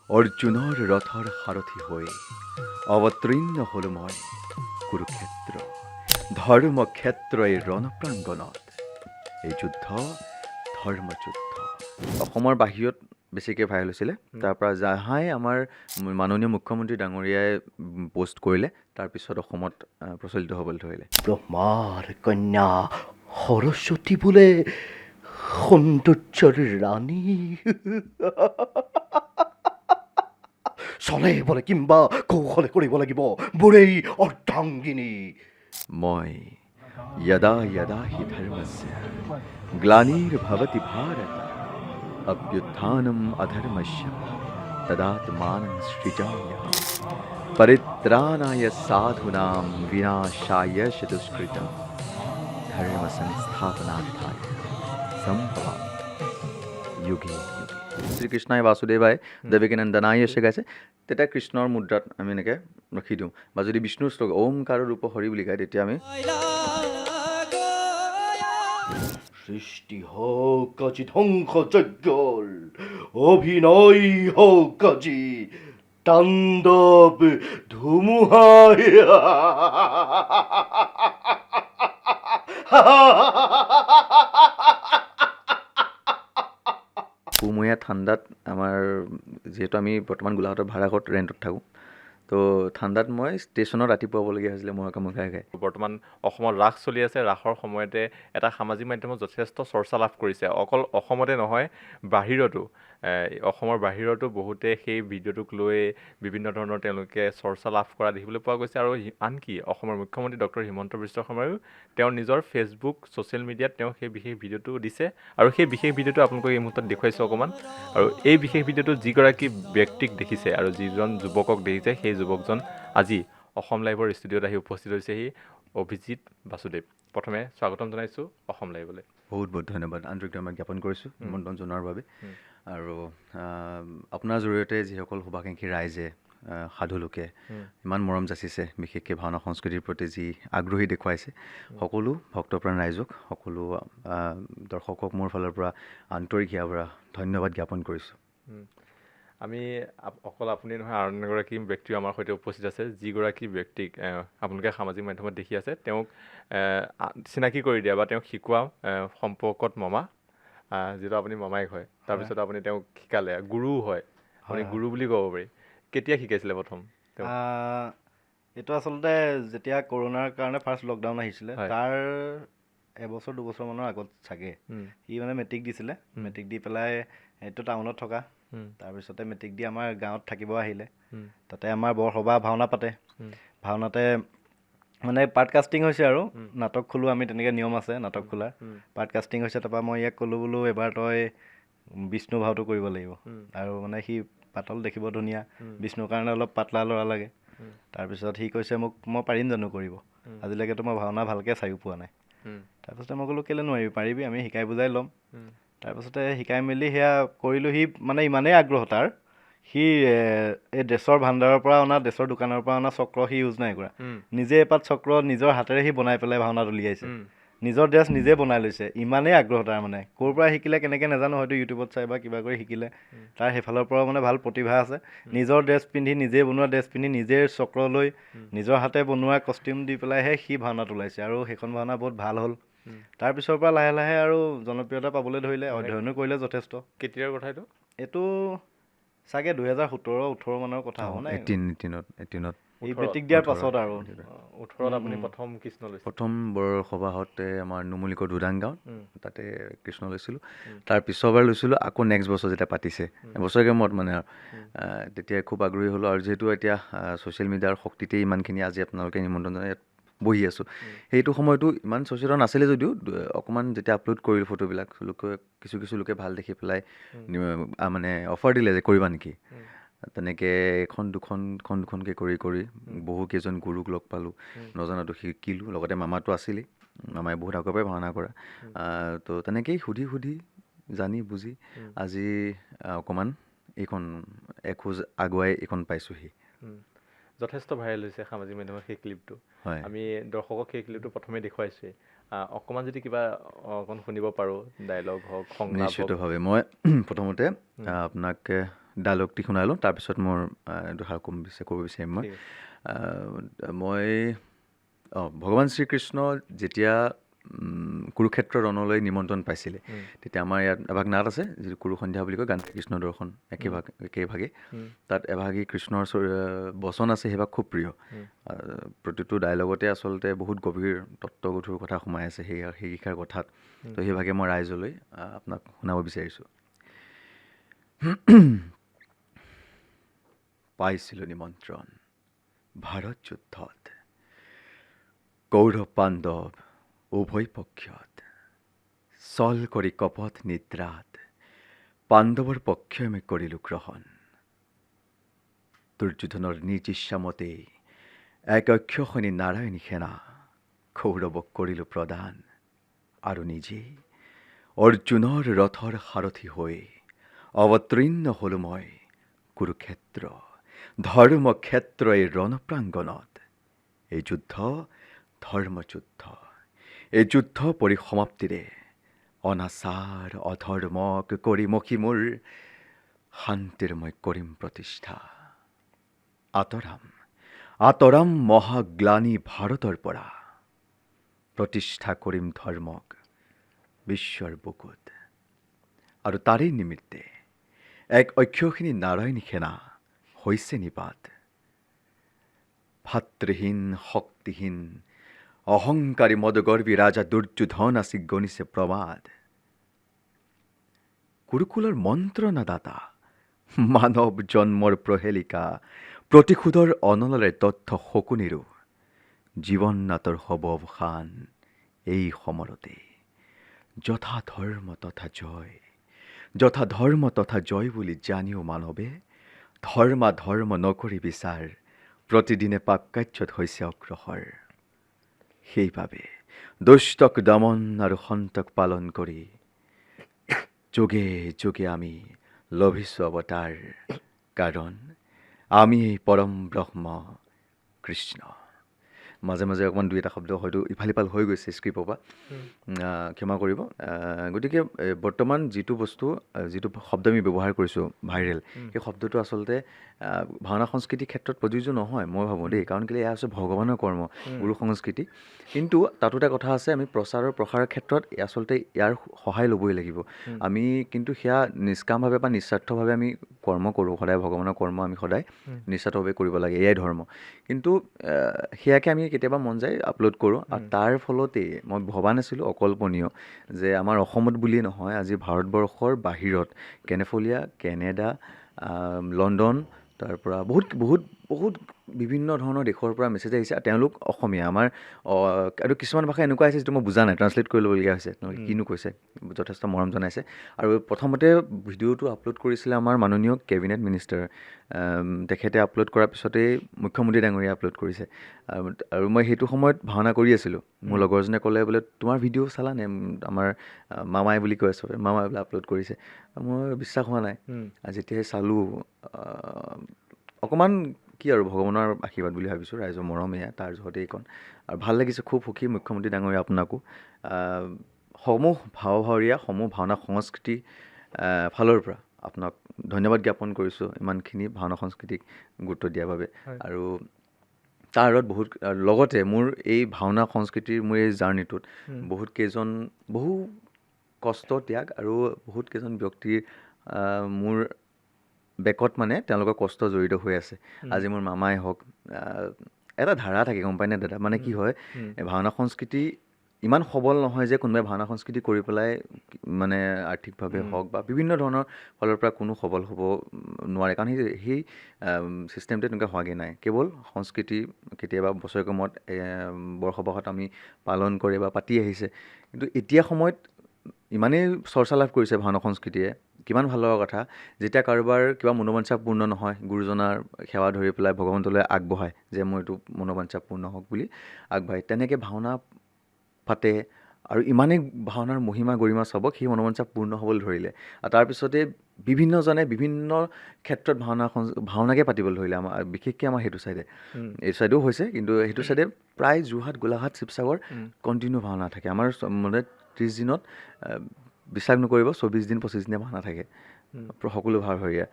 অৰ্জুনৰ ৰথৰ সাৰথি হৈ অৱতীৰ্ণ হলো মই কুৰুক্ষেত্ৰ ধৰ্মক্ষেত্ৰ এই ৰণপ্ৰাংগণত। এই যুদ্ধ ধৰ্মযুদ্ধ। অসমৰ বাহিৰত বেছিকৈ ভাইৰেল হৈছিলে। তাৰপৰা যাহাই আমাৰ মাননীয় মুখ্যমন্ত্ৰী ডাঙৰীয়াই পোষ্ট কৰিলে, তাৰপিছত অসমত প্ৰচলিত হ'বলৈ ধৰিলে। ব্ৰহ্মাৰ কন্যা সৰস্বতী বোলে সৌন্দৰ্যৰ ৰাণী, চলে বোলে কিম্বা কৌশলে কৰিব লাগিব বুঢ়ী অৰ্ধাংগিনী। মই यदा यदा हि धर्मस्य ग्लानिर्भवति भारत अभ्युत्थानम् अधर्मस्य तदात्मानं सृजाम्यहम् परित्राणाय साधूनां विनाशाय च दुष्कृतं धर्म संस्थापनार्थाय सम्भवामि युगे युगे। শ্ৰীকৃষ্ণই বাসুদেৱাই দেৱকীনন্দনাই এসে গাইছে, তেতিয়া কৃষ্ণৰ মুদ্ৰাত আমি এনেকৈ ৰাখি দিওঁ। বা যদি বিষ্ণুৰ শ্লোক ওমকাৰ ৰূপ হৰি বুলি গায়, তেতিয়া আমি সৃষ্টি হোক আজি ধ্বংস যজ্ঞৰ, অভিনয় হোক আজি তাণ্ডৱ ধুমুহাই। পুমহীয়া ঠাণ্ডাত আমাৰ যিহেতু আমি বৰ্তমান গোলাঘাটৰ ভাড়াঘৰত ৰেণ্টত থাকোঁ, তো ঠাণ্ডাত মই ষ্টেচনত ৰাতিপুৱা হ'বলগীয়া হৈছিলে মহে কামোৰ খাই খাই। বৰ্তমান অসমত ৰাস চলি আছে। ৰাসৰ সময়তে এটা সামাজিক মাধ্যমত যথেষ্ট চৰ্চা লাভ কৰিছে। অকল অসমতে নহয়, বাহিৰতো, অসমৰ বাহিৰতো বহুতে সেই ভিডিঅ'টোক লৈ বিভিন্ন ধৰণৰ তেওঁলোকে চৰ্চা লাভ কৰা দেখিবলৈ পোৱা গৈছে। আৰু আনকি অসমৰ মুখ্যমন্ত্ৰী ডক্টৰ হিমন্ত বিশ্ব শৰ্মায়ো তেওঁৰ নিজৰ ফেচবুক ছ'চিয়েল মিডিয়াত তেওঁ সেই বিশেষ ভিডিঅ'টো দিছে। আৰু সেই বিশেষ ভিডিঅ'টো আপোনালোকক এই মুহূৰ্তত দেখুৱাইছোঁ অকণমান। আৰু এই বিশেষ ভিডিঅ'টো যিগৰাকী ব্যক্তিক দেখিছে আৰু যিজন যুৱকক দেখিছে, সেই যুৱকজন আজি অসম লাইভৰ ষ্টুডিঅ'ত আহি উপস্থিত হৈছেহি অভিজিত বাসুদেৱ। প্ৰথমে স্বাগতম জনাইছোঁ অসম লাইভলৈ। বহুত বহুত ধন্যবাদ, আন্তৰিক ধন্যবাদ জ্ঞাপন কৰিছোঁ নিমন্ত্ৰণ জনোৱাৰ বাবে। আৰু আপোনাৰ জৰিয়তে যিসকল শুভাকাংক্ষী ৰাইজে, সাধু লোকে ইমান মৰম যাচিছে, বিশেষকৈ ভাওনা সংস্কৃতিৰ প্ৰতি যি আগ্ৰহী দেখুৱাইছে, সকলো ভক্তপ্ৰাণ ৰাইজক, সকলো দৰ্শকক মোৰ ফালৰ পৰা আন্তৰিক হিয়াৰ পৰা ধন্যবাদ জ্ঞাপন কৰিছোঁ। আমি অকল আপুনি নহয়, আন এগৰাকী ব্যক্তিও আমাৰ সৈতে উপস্থিত আছে, যিগৰাকী ব্যক্তিক আপোনালোকে সামাজিক মাধ্যমত দেখি আছে। তেওঁক চিনাকি কৰি দিয়া বা তেওঁক শিকোৱা সম্পৰ্কত মামা, যিটো আপুনি মামাইক হয়, তাৰপিছত আপুনি তেওঁক শিকালে, গুৰুও হয়, আপুনি গুৰু বুলি ক'ব পাৰি। কেতিয়া শিকাইছিলে প্ৰথম? এইটো আচলতে যেতিয়া কৰোণাৰ কাৰণে ফাৰ্ষ্ট লকডাউন আহিছিলে, তাৰ এবছৰ দুবছৰমানৰ আগত চাগে। সি মানে মেট্ৰিক দিছিলে, মেট্ৰিক দি পেলাই এইটো টাউনত থকা, তাৰপিছতে মেট্ৰিক দি আমাৰ গাঁৱত থাকিব আহিলে। তাতে আমাৰ বৰসবাহ ভাওনা পাতে, ভাওনাতে মানে পাৰ্ট কাষ্টিং হৈছে আৰু নাটক খোলোঁ আমি, তেনেকৈ নিয়ম আছে নাটক খোলাৰ। পাৰ্ট কাষ্টিং হৈছে, তাৰপৰা মই ইয়াক ক'লোঁ বোলো এবাৰ তই বিষ্ণু ভাওটো কৰিব লাগিব। আৰু মানে সি পাতল, দেখিব ধুনীয়া, বিষ্ণুৰ কাৰণে অলপ পাতলা ল'ৰা লাগে। তাৰপিছত সি কৈছে মোক, মই পাৰিম জানো কৰিব? আজিলৈকেতো মই ভাওনা ভালকৈ চায়ো পোৱা নাই। তাৰপিছতে মই ক'লোঁ কেলৈ নোৱাৰিবি, পাৰিবি, আমি শিকাই বুজাই ল'ম। তাৰপিছতে শিকাই মেলি সেয়া কৰিলোঁ। সি মানে ইমানেই আগ্ৰহ তাৰ, সি এই ড্ৰেছৰ ভাণ্ডাৰৰ পৰা অনা, ড্ৰেছৰ দোকানৰ পৰা অনা চক্ৰ সি ইউজ নাই কৰা। নিজে এপাত চক্ৰ নিজৰ হাতেৰে সি বনাই পেলাই ভাওনাত উলিয়াইছে, নিজৰ ড্ৰেছ নিজে বনাই লৈছে। ইমানেই আগ্ৰহ তাৰ, মানে ক'ৰ পৰা শিকিলে কেনেকৈ নাজানো, হয়তো ইউটিউবত চাই বা কিবা কৰি শিকিলে। তাৰ সেইফালৰ পৰাও মানে ভাল প্ৰতিভা আছে। নিজৰ ড্ৰেছ পিন্ধি, নিজে বনোৱা ড্ৰেছ পিন্ধি, নিজে চক্ৰ লৈ, নিজৰ হাতে বনোৱা কষ্টিউম দি পেলাইহে সি ভাওনাত ওলাইছে। আৰু সেইখন ভাওনা বহুত ভাল হ'ল। তাৰপিছৰ পৰা লাহে লাহে আৰু জনপ্ৰিয়তা পাবলৈ ধৰিলে, অধ্যয়নো কৰিলে যথেষ্ট। কেতিয়াৰ কথা এইটো? এইটো চাগে 2017-18 মানৰ কথা হ'ব নে? 18ত এই মেট্ৰিক দিয়াৰ পাছত আৰু 18ত আপুনি প্ৰথম কৃষ্ণ লৈছে? প্ৰথম বৰসবাহতে আমাৰ নুমলীগড় দুদাং গাঁৱত, তাতে কৃষ্ণ লৈছিলোঁ। তাৰ পিছৰবাৰ লৈছিলোঁ আকৌ নেক্সট বছৰ যেতিয়া পাতিছে, বছৰেকৰ মূৰত মানে আৰু তেতিয়া খুব আগ্ৰহী হ'লোঁ। আৰু যিহেতু এতিয়া ছ'চিয়েল মিডিয়াৰ শক্তিতেই ইমানখিনি আজি আপোনালোকে নিমন্ত্ৰণ জনাই ইয়াত বহি আছোঁ। সেইটো সময়তো ইমান সচেতন নাছিলে যদিও অকণমান যেতিয়া আপলোড কৰিলোঁ ফটোবিলাক, লোকে কিছু লোকে ভাল দেখি পেলাই মানে অফাৰ দিলে যে কৰিবা নেকি। তেনেকৈ এখন দুখনকৈ কৰি বহুকেইজন গুৰুক লগ পালোঁ, নজনাটো শিকিলোঁ। লগতে মামাটো আছিলেই, মামাই বহুত আগৰ পৰাই ভাওনা কৰা। তো তেনেকেই সুধি জানি বুজি আজি অকণমান এইখন এখোজ আগুৱাই এইখন পাইছোঁহি। যথেষ্ট ভাইৰেল হৈছে সামাজিক মাধ্যমত সেই ক্লিপটো। হয়, আমি দৰ্শকক সেই ক্লিপটো প্ৰথমে দেখুৱাইছোৱেই। অকণমান যদি কিবা অকণ শুনিব পাৰোঁ, ডাইলগ হওক, সংলাপ হওক। নিশ্চিতভাৱে। মই প্ৰথমতে আপোনাক ডায়লগটি শুনাই লওঁ, তাৰপিছত মোৰ দুষাৰ ক'ব বিচাৰিম মই। মই ভগৱান শ্ৰীকৃষ্ণ যেতিয়া কুৰুক্ষেত্ৰ ৰণলৈ নিমন্ত্ৰণ পাইছিলে, তেতিয়া আমাৰ ইয়াত এভাগ নাট আছে যিটো কুৰু সন্ধ্যা বুলি কয়, গান্ধী কৃষ্ণ দৰ্শন একেভাগে। তাত এভাগী কৃষ্ণৰ বচন আছে, সেইভাগ খুব প্ৰিয়। প্ৰতিটো ডায়লগতে আচলতে বহুত গভীৰ তত্ত্বগধুৰ কথা সোমাই আছে সেইকেইষাৰ কথাত। তো সেইভাগে মই ৰাইজলৈ আপোনাক শুনাব বিচাৰিছোঁ। পাইছিলোঁ নিমন্ত্ৰণ ভাৰত যুদ্ধত, কৌৰৱ পাণ্ডৱ উভয় পক্ষত, চল কৰি কপট নিদ্ৰাত পাণ্ডৱৰ পক্ষে আমি কৰিলোঁ গ্ৰহণ। দুৰ্যোধনৰ নিজ ইচ্ছামতে এক অক্ষসনী নাৰায়ণী সেনা কৌৰৱক কৰিলোঁ প্ৰদান, আৰু নিজে অৰ্জুনৰ ৰথৰ সাৰথি হৈ অৱতীৰ্ণ হ'লো মই কুৰুক্ষেত্ৰ ধৰ্মক্ষেত্ৰ এই ৰণপ্ৰাংগণত। এই যুদ্ধ ধৰ্মযুদ্ধ, এই যুদ্ধ পৰিসমাপ্তিৰে অনাচাৰ অধৰ্মক কৰি মখি মোৰ শান্তিৰ মই কৰিম প্ৰতিষ্ঠা। আতৰাম মহাগ্লানি ভাৰতৰ পৰা, প্ৰতিষ্ঠা কৰিম ধৰ্মক বিশ্বৰ বুকুত। আৰু তাৰেই নিমিত্তে এক অক্ষসিনী নাৰায়ণী সেনা হৈছে নিপাত। ভাতৃহীন শক্তিহীন অহংকাৰী মদগৰ্বী ৰাজা দুৰ্যোধন আসি গণিছে প্ৰমাদ। কুৰুকুলৰ মন্ত্ৰণাদাতা মানৱ জন্মৰ প্ৰহেলিকা, প্ৰতিশোধৰ অনলৰে তথ্য শকুনিৰো জীৱন নাটৰ হ'ব অৱসান এই সমৰতে। যথা ধৰ্ম তথা জয় বুলি জানিও মানৱে ধৰ্ম নকৰি বিচাৰ, প্ৰতিদিনে পাপ কাৰ্যত হৈছে অগ্ৰসৰ। সেইবাবে দুষ্টক দমন আৰু সন্তক পালন কৰি যোগে যোগে আমি লভিছোঁ অৱতাৰ, কাৰণ আমি এই পৰম ব্ৰহ্ম কৃষ্ণ। মাজে মাজে অকণমান দুই এটা শব্দ হয়তো ইফাল সিফাল হৈ গৈছে স্ক্ৰিপ্টৰ পৰা, ক্ষমা কৰিব। গতিকে বৰ্তমান যিটো শব্দ আমি ব্যৱহাৰ কৰিছোঁ ভাইৰেল, সেই শব্দটো আচলতে ভাওনা সংস্কৃতিৰ ক্ষেত্ৰত প্ৰযোজ্য নহয় মই ভাবোঁ দেই। কাৰণ কেলৈ এয়া হৈছে ভগৱানৰ কৰ্ম, গুৰু সংস্কৃতি। কিন্তু তাতো এটা কথা আছে, আমি প্ৰচাৰৰ প্ৰসাৰৰ ক্ষেত্ৰত আচলতে ইয়াৰ সহায় ল'বই লাগিব। আমি কিন্তু সেয়া নিষ্কামভাৱে বা নিস্বাৰ্থভাৱে আমি কৰ্ম কৰোঁ, সদায় ভগৱানৰ কৰ্ম আমি সদায় নিস্বাৰ্থভাৱে কৰিব লাগে, এয়াই ধৰ্ম। কিন্তু সেয়াকে আমি কেতিয়াবা মন যায় আপলোড কৰোঁ, আৰু তাৰ ফলতেই মই ভবা নাছিলোঁ, অকল্পনীয় যে আমাৰ অসমত বুলিয়েই নহয়, আজি ভাৰতবৰ্ষৰ বাহিৰত কেনেফলীয়া, কেনেডা, লণ্ডন, তাৰ পৰা বহুত বিভিন্ন ধৰণৰ দেশৰ পৰা মেছেজ আহিছে। তেওঁলোক অসমীয়া, আমাৰ আৰু কিছুমান ভাষা এনেকুৱা আহিছে যিটো মই বুজা নাই, ট্ৰান্সলেট কৰি ল'বলগীয়া হৈছে, তেওঁলোকে কিনো কৈছে, যথেষ্ট মৰম জনাইছে। আৰু প্ৰথমতে ভিডিঅ'টো আপলোড কৰিছিলে আমাৰ মাননীয় কেবিনেট মিনিষ্টাৰ, তেখেতে আপলোড কৰাৰ পিছতেই মুখ্যমন্ত্ৰী ডাঙৰীয়াই আপলোড কৰিছে। আৰু মই সেইটো সময়ত ভাওনা কৰি আছিলোঁ। মোৰ লগৰজনে ক'লে, বোলে তোমাৰ ভিডিঅ' চালানে, আমাৰ মামাই বুলি কয় চবে, মামাই বোলে আপলোড কৰিছে। মোৰ বিশ্বাস হোৱা নাই, যেতিয়াই চালোঁ অকণমান কি আৰু ভগৱানৰ আশীৰ্বাদ বুলি ভাবিছোঁ, ৰাইজৰ মৰম এয়া, তাৰ জহতে এইকণ। আৰু ভাল লাগিছে, খুব সুখী মুখ্যমন্ত্ৰী ডাঙৰীয়া আপোনাকো। সমূহ ভাৱৰীয়া সমূহ ভাওনা সংস্কৃতি ফালৰ পৰা আপোনাক ধন্যবাদ জ্ঞাপন কৰিছোঁ, ইমানখিনি ভাওনা সংস্কৃতিক গুৰুত্ব দিয়াৰ বাবে। আৰু তাৰ আঁৰত লগতে মোৰ এই ভাওনা সংস্কৃতিৰ মোৰ এই জাৰ্ণিটোত বহু কষ্ট ত্যাগ আৰু বহুত কেইজন ব্যক্তিৰ মোৰ বেকত মানে তেওঁলোকৰ কষ্ট জড়িত হৈ আছে। আজি মোৰ মামাই হওক, এটা ধাৰা থাকে গম পায়নে দাদা, মানে কি হয়, ভাওনা সংস্কৃতি ইমান সবল নহয় যে কোনোবাই ভাওনা সংস্কৃতি কৰি পেলাই মানে আৰ্থিকভাৱে হওক বা বিভিন্ন ধৰণৰ ফালৰ পৰা কোনো সবল হ'ব নোৱাৰে। কাৰণ সেই ছিষ্টেমটো তেনেকুৱা হোৱাগৈ নাই। কেৱল সংস্কৃতি কেতিয়াবা বছৰেকৰ মূৰত বৰ্ষবৰ্ষত আমি পালন কৰে বা পাতি আহিছে। কিন্তু এতিয়া সময়ত ইমানেই চৰ্চা লাভ কৰিছে ভাওনা সংস্কৃতিয়ে, কিমান ভাল লগা কথা, যেতিয়া কাৰোবাৰ কিবা মনোবাঞ্ছা পূৰ্ণ নহয়, গুৰুজনাৰ সেৱা ধৰি পেলাই ভগৱন্তলৈ আগবঢ়ায় যে মোৰ এইটো মনোবাঞ্ছা পূৰ্ণ হওক বুলি আগবাঢ়ে, তেনেকৈ ভাওনা পাতে। আৰু ইমানেই ভাওনাৰ মহিমা গৰিমা চাবক সেই মনোবাঞ্ছা পূৰ্ণ হ'বলৈ ধৰিলে। আৰু তাৰপিছতে বিভিন্নজনে বিভিন্ন ক্ষেত্ৰত ভাওনাকে পাতিবলৈ ধৰিলে। আমাৰ বিশেষকৈ আমাৰ সেইটো ছাইডে, এই ছাইডেও হৈছে, কিন্তু সেইটো ছাইডে প্ৰায় যোৰহাট, গোলাঘাট, শিৱসাগৰ কণ্টিনিউ ভাওনা থাকে। আমাৰ মানে 30 দিনত বিশ্বাস নকৰিব, 24 দিন 25 দিনে ভাওনা থাকে। সকলো ভাৱৰীয়া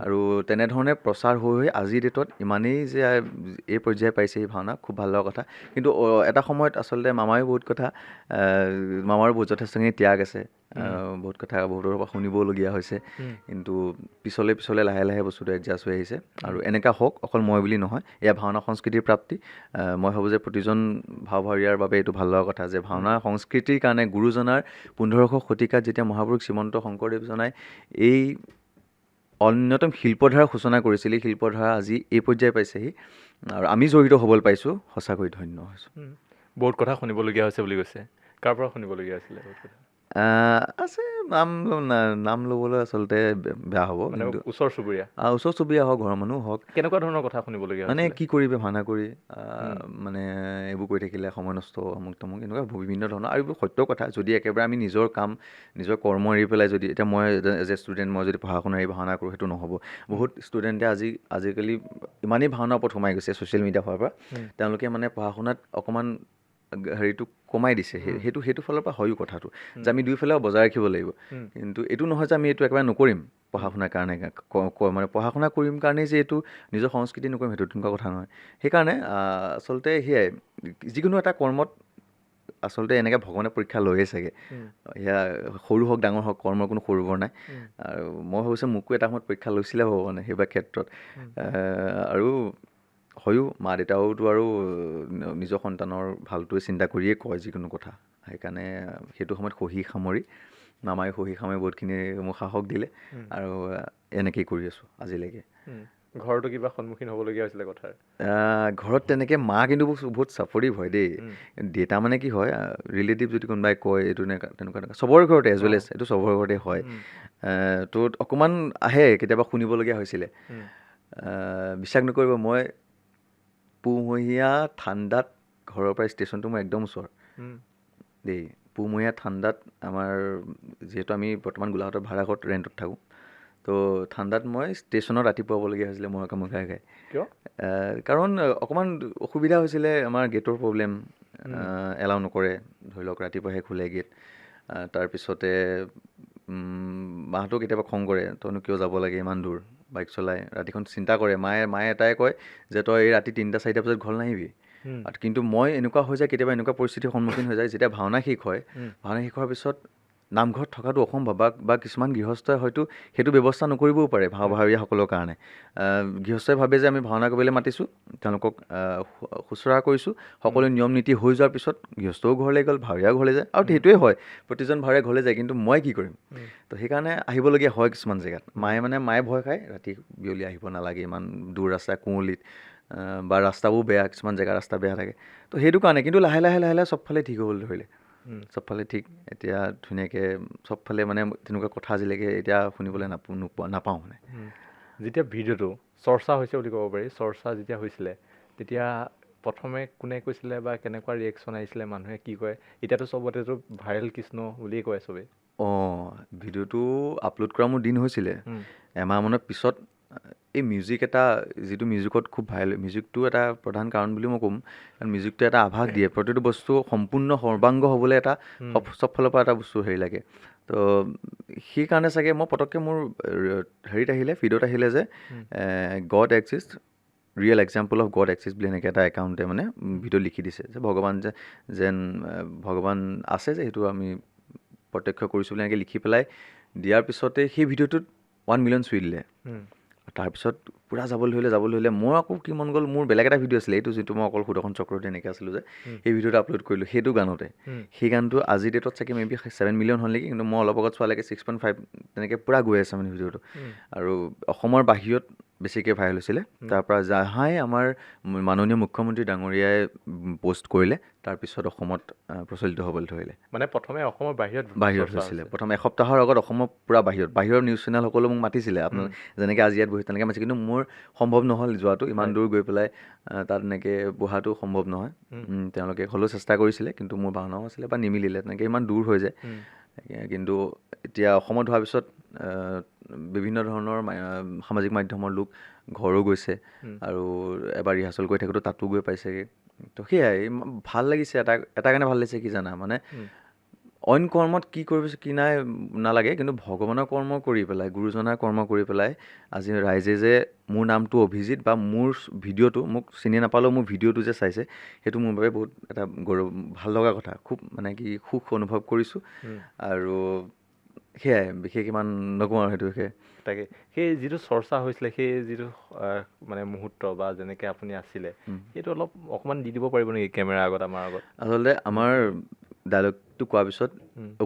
আৰু তেনেধৰণে প্ৰচাৰ হৈ হৈ আজিৰ ডেটত ইমানেই যে এই পৰ্যায় পাইছে এই ভাওনা খুব ভাল লগা কথা কিন্তু এটা সময়ত আচলতে মামায়ো বহুত কথা মামাৰো বহুত যথেষ্টখিনি ত্যাগ আছে বহুত কথা বহুতৰ পৰা শুনিবলগীয়া হৈছে কিন্তু পিছলৈ লাহে লাহে বস্তুটো এডজাষ্ট হৈ আহিছে আৰু এনেকুৱা হওক অকল মই বুলি নহয় এয়া ভাওনা সংস্কৃতিৰ প্ৰাপ্তি মই ভাবোঁ যে প্ৰতিজন ভাৱৰীয়াৰ বাবে এইটো ভাল লগা কথা যে ভাওনা সংস্কৃতিৰ কাৰণে গুৰুজনাৰ 1500 শতিকাত যেতিয়া মহাপুৰুষ শ্ৰীমন্ত শংকৰদেৱজনাই এই অন্যতম শিল্পধাৰা সূচনা কৰিছিল এই শিল্পধাৰা আজি এই পৰ্যায় পাইছেহি আৰু আমি জড়িত হ'বলৈ পাইছোঁ সঁচাকৈ ধন্য হৈছোঁ বহুত কথা শুনিবলগীয়া হৈছে বুলি কৈছে কাৰ পৰা শুনিবলগীয়া আছিলে বহুত কথা আছে নাম ল'বলৈ আচলতে বেয়া হ'ব ওচৰ চুবুৰীয়া হওক ঘৰৰ মানুহ হওক কেনেকুৱা ধৰণৰ কথা শুনিবলগীয়া মানে কি কৰিবি ভাওনা কৰি মানে এইবোৰ কৰি থাকিলে সময় নষ্ট আমুক তামুক এনেকুৱা বিভিন্ন ধৰণৰ আৰু এইবোৰ সত্য কথা যদি একেবাৰে আমি নিজৰ কাম নিজৰ কৰ্ম এৰি পেলাই যদি এতিয়া মই এজ এ ষ্টুডেণ্ট মই যদি পঢ়া শুনা এৰি ভাওনা কৰোঁ সেইটো নহ'ব বহুত ষ্টুডেণ্টে আজিকালি ইমানেই ভাওনাৰ ওপৰত সোমাই গৈছে ছ'চিয়েল মিডিয়া হোৱাৰ পৰা তেওঁলোকে মানে পঢ়া শুনাত অকণমান হেৰিটো কমাই দিছে সেইটো ফালৰ পৰা হয়ো কথাটো যে আমি দুইফালেও বজাই ৰাখিব লাগিব কিন্তু এইটো নহয় যে আমি এইটো একেবাৰে নকৰিম পঢ়া শুনাৰ কাৰণে মানে পঢ়া শুনা কৰিম কাৰণেই যে এইটো নিজৰ সংস্কৃতি নকৰিম সেইটো তেনেকুৱা কথা নহয় সেইকাৰণে আচলতে সেয়াই যিকোনো এটা কৰ্মত আচলতে এনেকৈ ভগৱানে পৰীক্ষা লৈয়ে চাগে সেয়া সৰু হওক ডাঙৰ হওক কৰ্মৰ কোনো সৰু বৰ নাই আৰু মই ভাবিছোঁ মোকো এটা সময়ত পৰীক্ষা লৈছিলে ভগৱানে সেইবাৰ ক্ষেত্ৰত আৰু হয়ো মা দেউতাওতো আৰু নিজৰ সন্তানৰ ভালটোৱে চিন্তা কৰিয়ে কয় যিকোনো কথা সেইকাৰণে সেইটো সময়ত সহি সামৰি মামাই সহি সামৰি বহুতখিনি মোক সাহস দিলে আৰু এনেকেই কৰি আছোঁ আজিলৈকে ঘৰতো কিবা সন্মুখীন হ'বলগীয়া হৈছিলে কথাৰ ঘৰত তেনেকৈ মা কিন্তু বহুত ছাপৰ্টিভ হয় দেই দেউতা মানে কি হয় ৰিলেটিভ যদি কোনোবাই কয় এইটো তেনেকুৱা চবৰে ঘৰতে এজ ৱেল এজ এইটো চবৰে ঘৰতে হয় তো অকণমান আহে কেতিয়াবা শুনিবলগীয়া হৈছিলে বিশ্বাস নকৰিব মই পুহমহীয়া ঠাণ্ডাত ঘৰৰ পৰা ষ্টেচনটো মোৰ একদম ওচৰ দেই পুহমহীয়া ঠাণ্ডাত আমাৰ যিহেতু আমি বৰ্তমান গোলাঘাটৰ ভাড়াঘৰত ৰেণ্টত থাকোঁ তো ঠাণ্ডাত মই ষ্টেচনত ৰাতিপুৱা হ'বলগীয়া হৈছিলে মই কামুখাই খাই কিয় কাৰণ অকণমান অসুবিধা হৈছিলে আমাৰ গেটৰ প্ৰব্লেম এলাউ নকৰে ধৰি লওক ৰাতিপুৱাহে খোলে গেট তাৰপিছতে মাহঁতেও কেতিয়াবা খং কৰে তইনো কিয় যাব লাগে ইমান দূৰ বাইক চলাই ৰাতিখন চিন্তা কৰে মায়ে এটাই কয় যে তই এই ৰাতি 3-4 বজাত ঘৰ নাহিবি কিন্তু মই এনেকুৱা হৈ যায় কেতিয়াবা এনেকুৱা পৰিস্থিতিৰ সন্মুখীন হৈ যায় যেতিয়া ভাওনা শেষ হয় ভাওনা শেষ হোৱাৰ পিছত নামঘৰত থকাটো অসম্ভৱ বা কিছুমান গৃহস্থই হয়তো সেইটো ব্যৱস্থা নকৰিবও পাৰে ভাৱৰীয়াসকলৰ কাৰণে গৃহস্থই ভাবে যে আমি ভাওনা কৰিবলৈ মাতিছোঁ তেওঁলোকক শুশ্ৰূষা কৰিছোঁ সকলো নিয়ম নীতি হৈ যোৱাৰ পিছত গৃহস্থও ঘৰলৈ গ'ল ভাৱৰীয়াও ঘৰলৈ যায় আৰু সেইটোৱে হয় প্ৰতিজন ভাৱৰীয়া ঘৰলৈ যায় কিন্তু মই কি কৰিম তো সেইকাৰণে আহিবলগীয়া হয় কিছুমান জেগাত মায়ে ভয় খায় ৰাতি বিয়লি আহিব নালাগে ইমান দূৰ ৰাস্তা কুঁৱলীত বা ৰাস্তাবোৰ বেয়া কিছুমান জেগা ৰাস্তা বেয়া থাকে তো সেইটো কাৰণে কিন্তু লাহে লাহে চবফালে ঠিক হ'বলৈ ধৰিলে চবফালে ঠিক এতিয়া ধুনীয়াকৈ চবফালে মানে তেনেকুৱা কথা আজিলৈকে এতিয়া শুনিবলৈ নাপাওঁ মানে যেতিয়া ভিডিঅ'টো চৰ্চা হৈছে বুলি ক'ব পাৰি চৰ্চা যেতিয়া হৈছিলে তেতিয়া প্ৰথমে কোনে কৈছিলে বা কেনেকুৱা ৰিয়েকশ্যন আহিছিলে মানুহে কি কয় এতিয়াতো চবতেতো ভাইৰেল কৃষ্ণ বুলিয়ে কয় চবেই ভিডিঅ'টো আপলোড কৰা মোৰ দিন হৈছিলে এমাহমানৰ পিছত এই মিউজিক এটা যিটো মিউজিকত খুব ভাইৰেল মিউজিকটো এটা প্ৰধান কাৰণ বুলি মই ক'ম কাৰণ মিউজিকটো এটা আভাস দিয়ে প্ৰতিটো বস্তু সম্পূৰ্ণ সৰ্বাংগ হ'বলৈ এটা চব ফালৰ পৰা এটা বস্তু হেৰি লাগে তো সেইকাৰণে চাগে মই পটককৈ মোৰ হেৰিত আহিলে ভিডিঅ'ত আহিলে যে god exist real example of god exist বুলি এনেকৈ এটা একাউণ্টে মানে ভিডিঅ' লিখি দিছে যে ভগৱান যেন ভগৱান আছে যে সেইটো আমি প্ৰত্যক্ষ কৰিছোঁ বুলি এনেকৈ লিখি পেলাই দিয়াৰ পিছতে সেই ভিডিঅ'টোত 1 মিলিয়ন চুই দিলে তাৰপিছত পূৰা যাবলৈ ধৰিলে মোৰ আকৌ কি মন গ'ল মোৰ বেলেগ এটা ভিডিঅ' আছিলে এইটো যিটো মই অকল সুদৰ্শন চক্ৰৱৰ্তী এনেকৈ আছিলোঁ যে সেই ভিডিঅ'টো আপলোড কৰিলোঁ সেইটো গানতে সেই গানটো আজিৰ ডেটত চাগে মেবি 7 মিলিয়ন হ'ল নেকি কিন্তু মই অলপ আগত চোৱালৈকে 6.5 তেনেকৈ পূৰা গৈ আছে মানে ভিডিঅ'টো আৰু অসমৰ বাহিৰত বেছিকৈ ভাইৰেল হৈছিলে তাৰপৰা যাহাই আমাৰ মাননীয় মুখ্যমন্ত্ৰী ডাঙৰীয়াই পষ্ট কৰিলে তাৰপিছত অসমত প্ৰচলিত হ'বলৈ ধৰিলে মানে প্ৰথমে অসমৰ বাহিৰত হৈছিলে প্ৰথম এসপ্তাহৰ আগত অসমৰ পূৰা বাহিৰৰ নিউজ চেনেলসকলেও মোক মাতিছিলে আপোনাৰ যেনেকৈ আজি ইয়াত বহি তেনেকৈ মাতিছে কিন্তু মোৰ সম্ভৱ নহ'ল যোৱাটো ইমান দূৰ গৈ পেলাই তাত এনেকৈ বহাটো সম্ভৱ নহয় তেওঁলোকে হ'লেও চেষ্টা কৰিছিলে কিন্তু মোৰ ভাওনাও আছিলে বা নিমিলিলে তেনেকৈ ইমান দূৰ হৈ যায় কিন্তু এতিয়া অসমত হোৱাৰ পিছত বিভিন্ন ধৰণৰ সামাজিক মাধ্যমৰ লোক ঘৰো গৈছে আৰু এবাৰ ৰিহাৰ্চেল কৰি থাকোঁতে তাতো গৈ পাইছেগৈ তো সেয়াই ভাল লাগিছে এটা কাৰণে ভাল লাগিছে কি জানা মানে অইন কৰ্মত কি কৰিব কি নাই নালাগে, কিন্তু ভগৱানৰ কৰ্ম কৰি পেলাই, গুৰুজনাৰ কৰ্ম কৰি পেলাই আজি ৰাইজে যে মোৰ নামটো অভিজিত বা মোৰ ভিডিঅ'টো, মোক চিনি নাপালেও মোৰ ভিডিঅ'টো যে চাইছে, সেইটো মোৰ বাবে বহুত এটা গৌৰৱ, ভাল লগা কথা। খুব মানে কি সুখ অনুভৱ কৰিছোঁ। আৰু সেয়াই, বিশেষ ইমান নকওঁ আৰু সেইটো বিষয়ে। তাকে সেই যিটো চৰ্চা হৈছিলে, সেই যিটো মানে মুহূৰ্ত বা যেনেকৈ আপুনি আছিলে, সেইটো অকণমান দি দিব পাৰিব নেকি কেমেৰাৰ আগত, আমাৰ আগত? আচলতে আমাৰ ডাইলগটো কোৱাৰ পিছত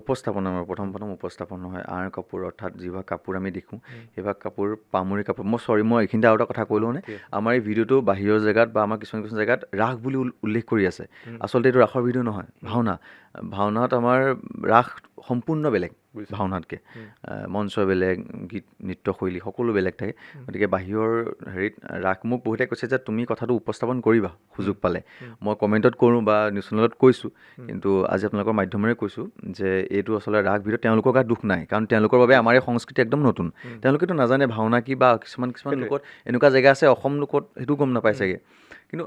উপস্থাপন, আমাৰ প্ৰথম উপস্থাপন নহয়। আঁৰ কাপোৰ, অৰ্থাৎ যিভাগ কাপোৰ আমি দেখোঁ, সেইভাগ কাপোৰ পামুৰি কাপোৰ। মই এইখিনিতে আৰু এটা কথা কৈ লওঁ নে, আমাৰ এই ভিডিঅ'টো বাহিৰৰ জেগাত বা আমাৰ কিছুমান জেগাত ৰাস বুলি উল্লেখ কৰি আছে। আচলতে এইটো ৰাসৰ ভিডিঅ' নহয়, ভাওনাত আমাৰ ৰাস সম্পূৰ্ণ বেলেগ ভাওনাতকৈ। মঞ্চ বেলেগ, গীত নৃত্য শৈলী সকলো বেলেগ থাকে। গতিকে বাহিৰৰ হেৰিত ৰাস, মোক বহুতে কৈছে যে তুমি কথাটো উপস্থাপন কৰিবা সুযোগ পালে। মই কমেণ্টত কৰোঁ বা নিউজ চেনেলত কৈছোঁ, কিন্তু আজি আপোনালোকৰ মাধ্যমেৰে কৈছোঁ যে এইটো আচলতে ৰাস ভিডিঅ'। তেওঁলোকৰ গাত দুখ নাই, কাৰণ তেওঁলোকৰ বাবে আমাৰ এই সংস্কৃতি একদম নতুন। তেওঁলোকেতো নাজানে ভাওনা কি, বা কিছুমান লোকত এনেকুৱা জেগা আছে অসম লোকত সেইটো গম নাপাই চাগে। কিন্তু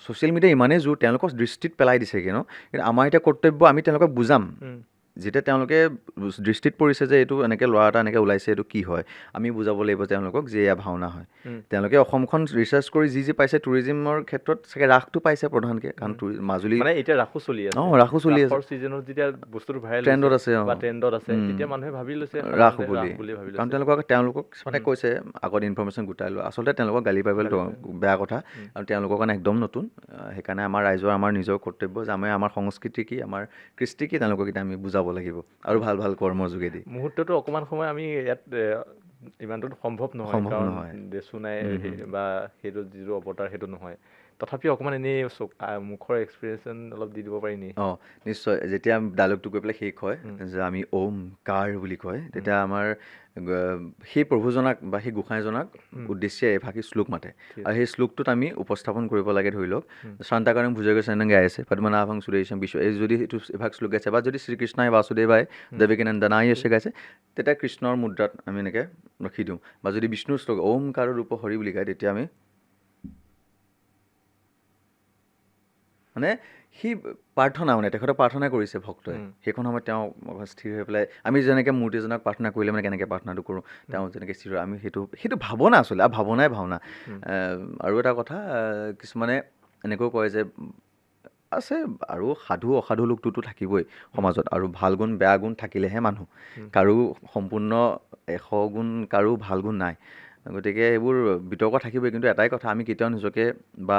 ছ'চিয়েল মিডিয়া ইমানেই জোৰ, তেওঁলোকৰ দৃষ্টিত পেলাই দিছেগৈ ন। কিন্তু আমাৰ এতিয়া কৰ্তব্য, আমি তেওঁলোকক বুজাম। যেতিয়া তেওঁলোকে দৃষ্টিত পৰিছে যে এইটো এনেকৈ ল'ৰা এটা এনেকৈ ওলাইছে, এইটো কি হয়, আমি বুজাব লাগিব তেওঁলোকক যে এয়া ভাওনা হয়। তেওঁলোকে অসমখন ৰিচাৰ্চ কৰি যি পাইছে, টুৰিজিমৰ ক্ষেত্ৰত চাগে ৰাসটো পাইছে প্ৰধানকৈ, কাৰণ মাজুলী মানে এতিয়া ৰাসো চলি আছে। ৰাসো চলি আছে। ছিজনত যেতিয়া বস্তুটো ভাইৰেল ট্ৰেণ্ডত আছে, ট্ৰেণ্ডত আছে, তেতিয়া মানুহে ভাবি লৈছে ৰাস বুলি ভাবি, কাৰণ তেওঁলোকক কিছুমানে কৈছে আগত ইনফৰমেশ্যন গোটাই লোৱা। আচলতে তেওঁলোকক গালি পাৰিবলৈ বেয়া কথা, আৰু তেওঁলোকৰ কাৰণে একদম নতুন। সেইকাৰণে আমাৰ ৰাইজৰ, আমাৰ নিজৰ কৰ্তব্য যে আমাৰ সংস্কৃতি কি, আমাৰ কৃষ্টি কি, তেওঁলোকক এতিয়া আমি বুজাব লাগিব, আৰু ভাল ভাল কৰ্মৰ যোগেদি। মুহূৰ্তটো অকণমান সময় আমি ইয়াত ইমানটো সম্ভৱ নহয়, কাৰণ দেচো নাই বা সেইটো যিটো অৱতাৰ সেইটো নহয়। তথাপিও অকণমান এনেই মুখৰ এক্সপ্ৰেশ্যন অলপ দি দিব পাৰি নি? নিশ্চয়। যেতিয়া ডাইলগটো কৈ পেলাই শেষ হয় যে আমি ওম কাৰ বুলি কয়, তেতিয়া আমাৰ সেই প্ৰভুজনাক বা সেই গোসাঁইজনাক উদ্দেশ্যে এভাগী শ্লোক মাতে, আৰু সেই শ্লোকটোত আমি উপস্থাপন কৰিব লাগে। ধৰি লওক, শান্তাকাৰং ভুজগশয়নং গাই আছে, পদ্মনাভং সুৰেশম বিশ্ব, এই যদি এইটো এভাগ শ্লোক গাইছে, বা যদি শ্ৰীকৃষ্ণই বাসুদেৱাই দেৱকী নন্দনাই আছে গাইছে, তেতিয়া কৃষ্ণৰ মুদ্ৰাত আমি এনেকৈ ৰখি দিওঁ। বা যদি বিষ্ণুৰ শ্লোক ওমকাৰৰ ৰূপ হৰি বুলি গায়, তেতিয়া আমি মানে সি প্ৰাৰ্থনা, মানে তেখেতে প্ৰাৰ্থনা কৰিছে ভক্তই, সেইখন সময়ত তেওঁ স্থিৰ হৈ পেলাই, আমি যেনেকৈ মূৰ্তিজনক প্ৰাৰ্থনা কৰিলে মানে কেনেকৈ প্ৰাৰ্থনাটো কৰোঁ, তেওঁ যেনেকৈ স্থিৰ, আমি সেইটো ভাৱনা আচলতে, আৰু ভাৱনাই ভাওনা। আৰু এটা কথা, কিছুমানে এনেকৈ কয় যে আছে, আৰু সাধু অসাধু লোকটোতো থাকিবই সমাজত, আৰু ভাল গুণ বেয়া গুণ থাকিলেহে মানুহ। কাৰো সম্পূৰ্ণ 100 গুণ, কাৰো ভাল গুণ নাই। গতিকে এইবোৰ বিতৰ্ক থাকিবই, কিন্তু এটাই কথা, আমি কেতিয়াও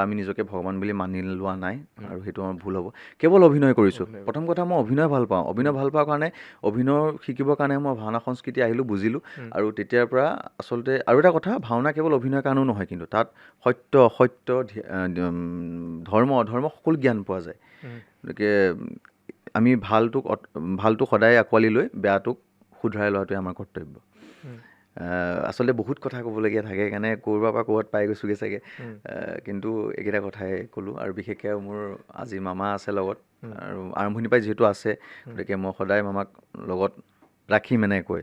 আমি নিজকে ভগৱান বুলি মানি লোৱা নাই, আৰু সেইটো আমাৰ ভুল হ'ব। কেৱল অভিনয় কৰিছোঁ। প্ৰথম কথা, মই অভিনয় ভাল পাওঁ। অভিনয় ভাল পোৱাৰ কাৰণে, অভিনয় শিকিবৰ কাৰণে মই ভাওনা সংস্কৃতি আহিলোঁ, বুজিলোঁ, আৰু তেতিয়াৰ পৰা আচলতে আৰু এটা কথা, ভাওনা কেৱল অভিনয়ৰ কাৰণেও নহয়, কিন্তু তাত সত্য অসত্য, ধৰ্ম অধৰ্ম সকলো জ্ঞান পোৱা যায়। গতিকে আমি ভালটোক সদায় আঁকোৱালি লৈ বেয়াটোক শুধৰাই লোৱাটোৱে আমাৰ কৰ্তব্য। আচলতে বহুত কথা ক'বলগীয়া থাকে, সেইকাৰণে ক'ৰবাত পাই গৈছোঁগৈ চাগে, কিন্তু এইকেইটা কথাই ক'লোঁ। আৰু বিশেষকৈ মোৰ আজি মামা আছে লগত, আৰু আৰম্ভণিৰ পৰাই যিহেতু আছে, গতিকে মই সদায় মামাক লগত ৰাখিম এনেকৈ,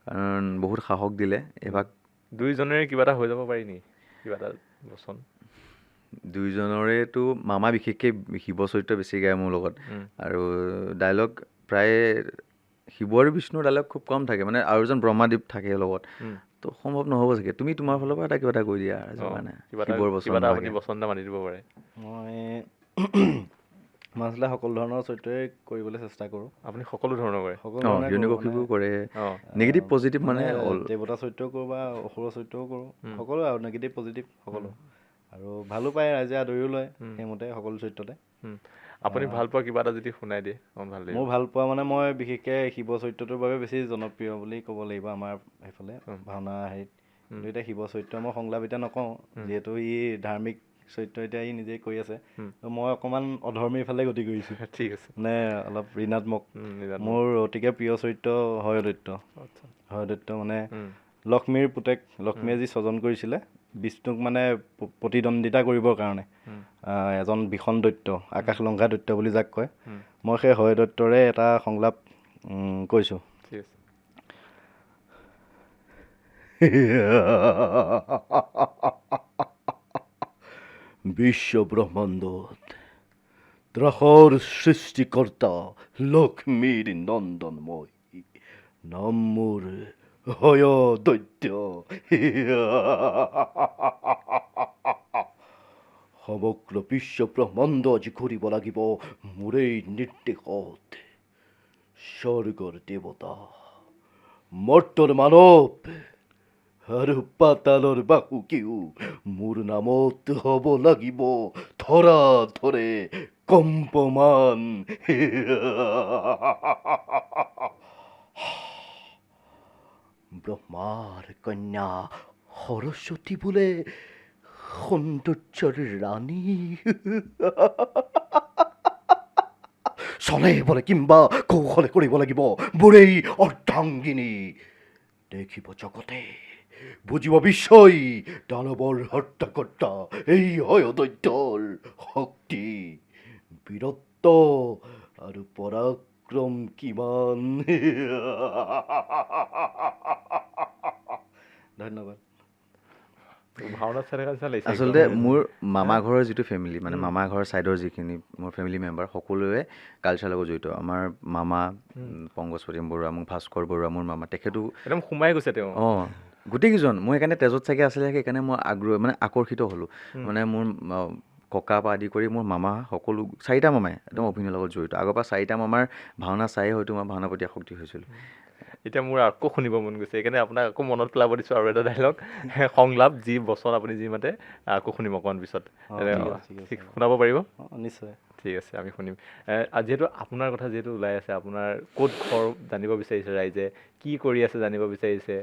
কাৰণ বহুত সাহস দিলে। এভাগ দুইজনেৰে কিবা এটা হৈ যাব পাৰি নি, কিবা এটা বচন? দুইজনৰেতো মামা বিশেষকৈ শিৱ চৰিত্ৰ বেছি গায় মোৰ লগত, আৰু ডাইলগ প্ৰায় শিৱ আৰু বিষ্ণুৰ ডাইলগ খুব কম থাকে, মানে আৰু এজন ব্ৰহ্মাদেৱ থাকে লগত, তো সম্ভৱ নহ'ব চাগে। তুমি তোমাৰ ফালৰ পৰা কিবা এটা কৈ দিয়া, শিৱৰ বচন এটা মাতি দিব পাৰে। মই আচলতে সকলো ধৰণৰ চৰিত্ৰই কৰিবলৈ চেষ্টা কৰোঁ। আপুনি সকলো ধৰণৰ কৰে? ইউনিকো কৰে, নিগেটিভ পজিটিভ, মানে দেৱতা চৰিত্ৰও কৰোঁ বা অসুৰ চৰিত্ৰও কৰোঁ, সকলো, আৰু নিগেটিভ পজিটিভ সকলো। আৰু ভালো পায় ৰাইজে, আদৰিও লয় সেইমতে সকলো চৰিত্ৰতে। আপুনি ভাল পোৱা কিবা এটা যদি শুনাই দিয়ে ভাল লাগিব। মোৰ ভাল পোৱা মানে, মই বিশেষকৈ শিৱ চৰিত্ৰটোৰ বাবে বেছি জনপ্ৰিয় বুলি ক'ব লাগিব আমাৰ সেইফালে ভাওনা হেৰিত। কিন্তু এতিয়া শিৱ চৰিত্ৰ মই সংলাপ এতিয়া নকওঁ, যিহেতু ই ধাৰ্মিক চৰিত্ৰ, এতিয়া ই নিজেই কৰি আছে। মই অকণমান অধৰ্মীৰ ফালে গতি কৰিছোঁ। ঠিক আছে, মানে অলপ ঋণাত্মক। মোৰ অতিকে প্ৰিয় চৰিত্ৰ হৰদত্ত। হৰদত্ত মানে লক্ষ্মীৰ পুতেক, লক্ষ্মীয়ে যি স্বজন কৰিছিলে বিষ্ণুক মানে প্ৰতিদ্বন্দ্বিতা কৰিবৰ কাৰণে, এজন ভীষণ দৈত্য, আকাশলংঘা দৈত্য বুলি যাক কয়, মই সেই হৰদত্তৰে এটা সংলাপ কৈছোঁ। ঠিক আছে। বিশ্ব ব্ৰহ্মাণ্ডত ত্ৰাসৰ সৃষ্টিকৰ্তা লক্ষ্মীৰ নন্দন মই নাম মোৰ হয় দৈত্য সমগ্ৰ বিশ্ব ব্ৰহ্মাণ্ড আজি ঘূৰিব লাগিব মোৰেই নিৰ্দেশত স্বৰ্গৰ দেৱতা মৰ্তৰ মানৱ আৰু পাতালৰ বাহুকেও মোৰ নামত হ'ব লাগিব ধৰা ধৰে কম্পমান ব্ৰহ্মাৰ কন্যা সৰস্বতী বোলে সৌন্দৰ্যৰ ৰাণী চলে বোলে কিম্বা কৌশলে কৰিব লাগিব মোৰেই অৰ্ধাংগিনী দেখিব জগতে বুজিব বিশ্বই দানৱৰ হত্যাকৰ্তা এই হয় দৈত্যৰ শক্তি বীৰত্ব আৰু পৰাক্ৰম কিমান ধন্যবাদ ভাওনা চাই থকা নিচিনা লাগিছে আচলতে মোৰ মামা ঘৰৰ যিটো ফেমিলি মানে মামা ঘৰৰ ছাইডৰ যিখিনি মোৰ ফেমিলি মেম্বাৰ সকলোৱে কালচাৰৰ লগত জড়িত আমাৰ মামা পংকজপ্ৰতিম বৰুৱা মোক ভাস্কৰ বৰুৱা মোৰ মামা তেখেতো একদম সোমাই গৈছে তেওঁ অঁ গোটেইকেইজন মই সেইকাৰণে তেজত চাগে আছিলে সেইকাৰণে মই আগ্ৰহ মানে আকৰ্ষিত হ'লোঁ মানে মোৰ ককা পৰা আদি কৰি মোৰ মামা সকলো 4টা মামাই একদম অভিনয়ৰ লগত জড়িত আগৰ পৰা 4টা মামাৰ ভাওনা চাই হয়তো মই ভাওনাৰ প্ৰতি আসক্তি হৈছিলোঁ এতিয়া মোৰ আকৌ শুনিব মন গৈছে সেইকাৰণে আপোনাক আকৌ মনত পেলাব দিছোঁ আৰু এটা ডাইলগ সংলাপ যি বচন আপুনি যি মাতে আকৌ শুনিম অকণমান পিছত শুনাব পাৰিব নিশ্চয় ঠিক আছে আমি শুনিম যিহেতু আপোনাৰ কথা যিহেতু ওলাই আছে আপোনাৰ ক'ত ঘৰ জানিব বিচাৰিছে ৰাইজে কি কৰি আছে জানিব বিচাৰিছে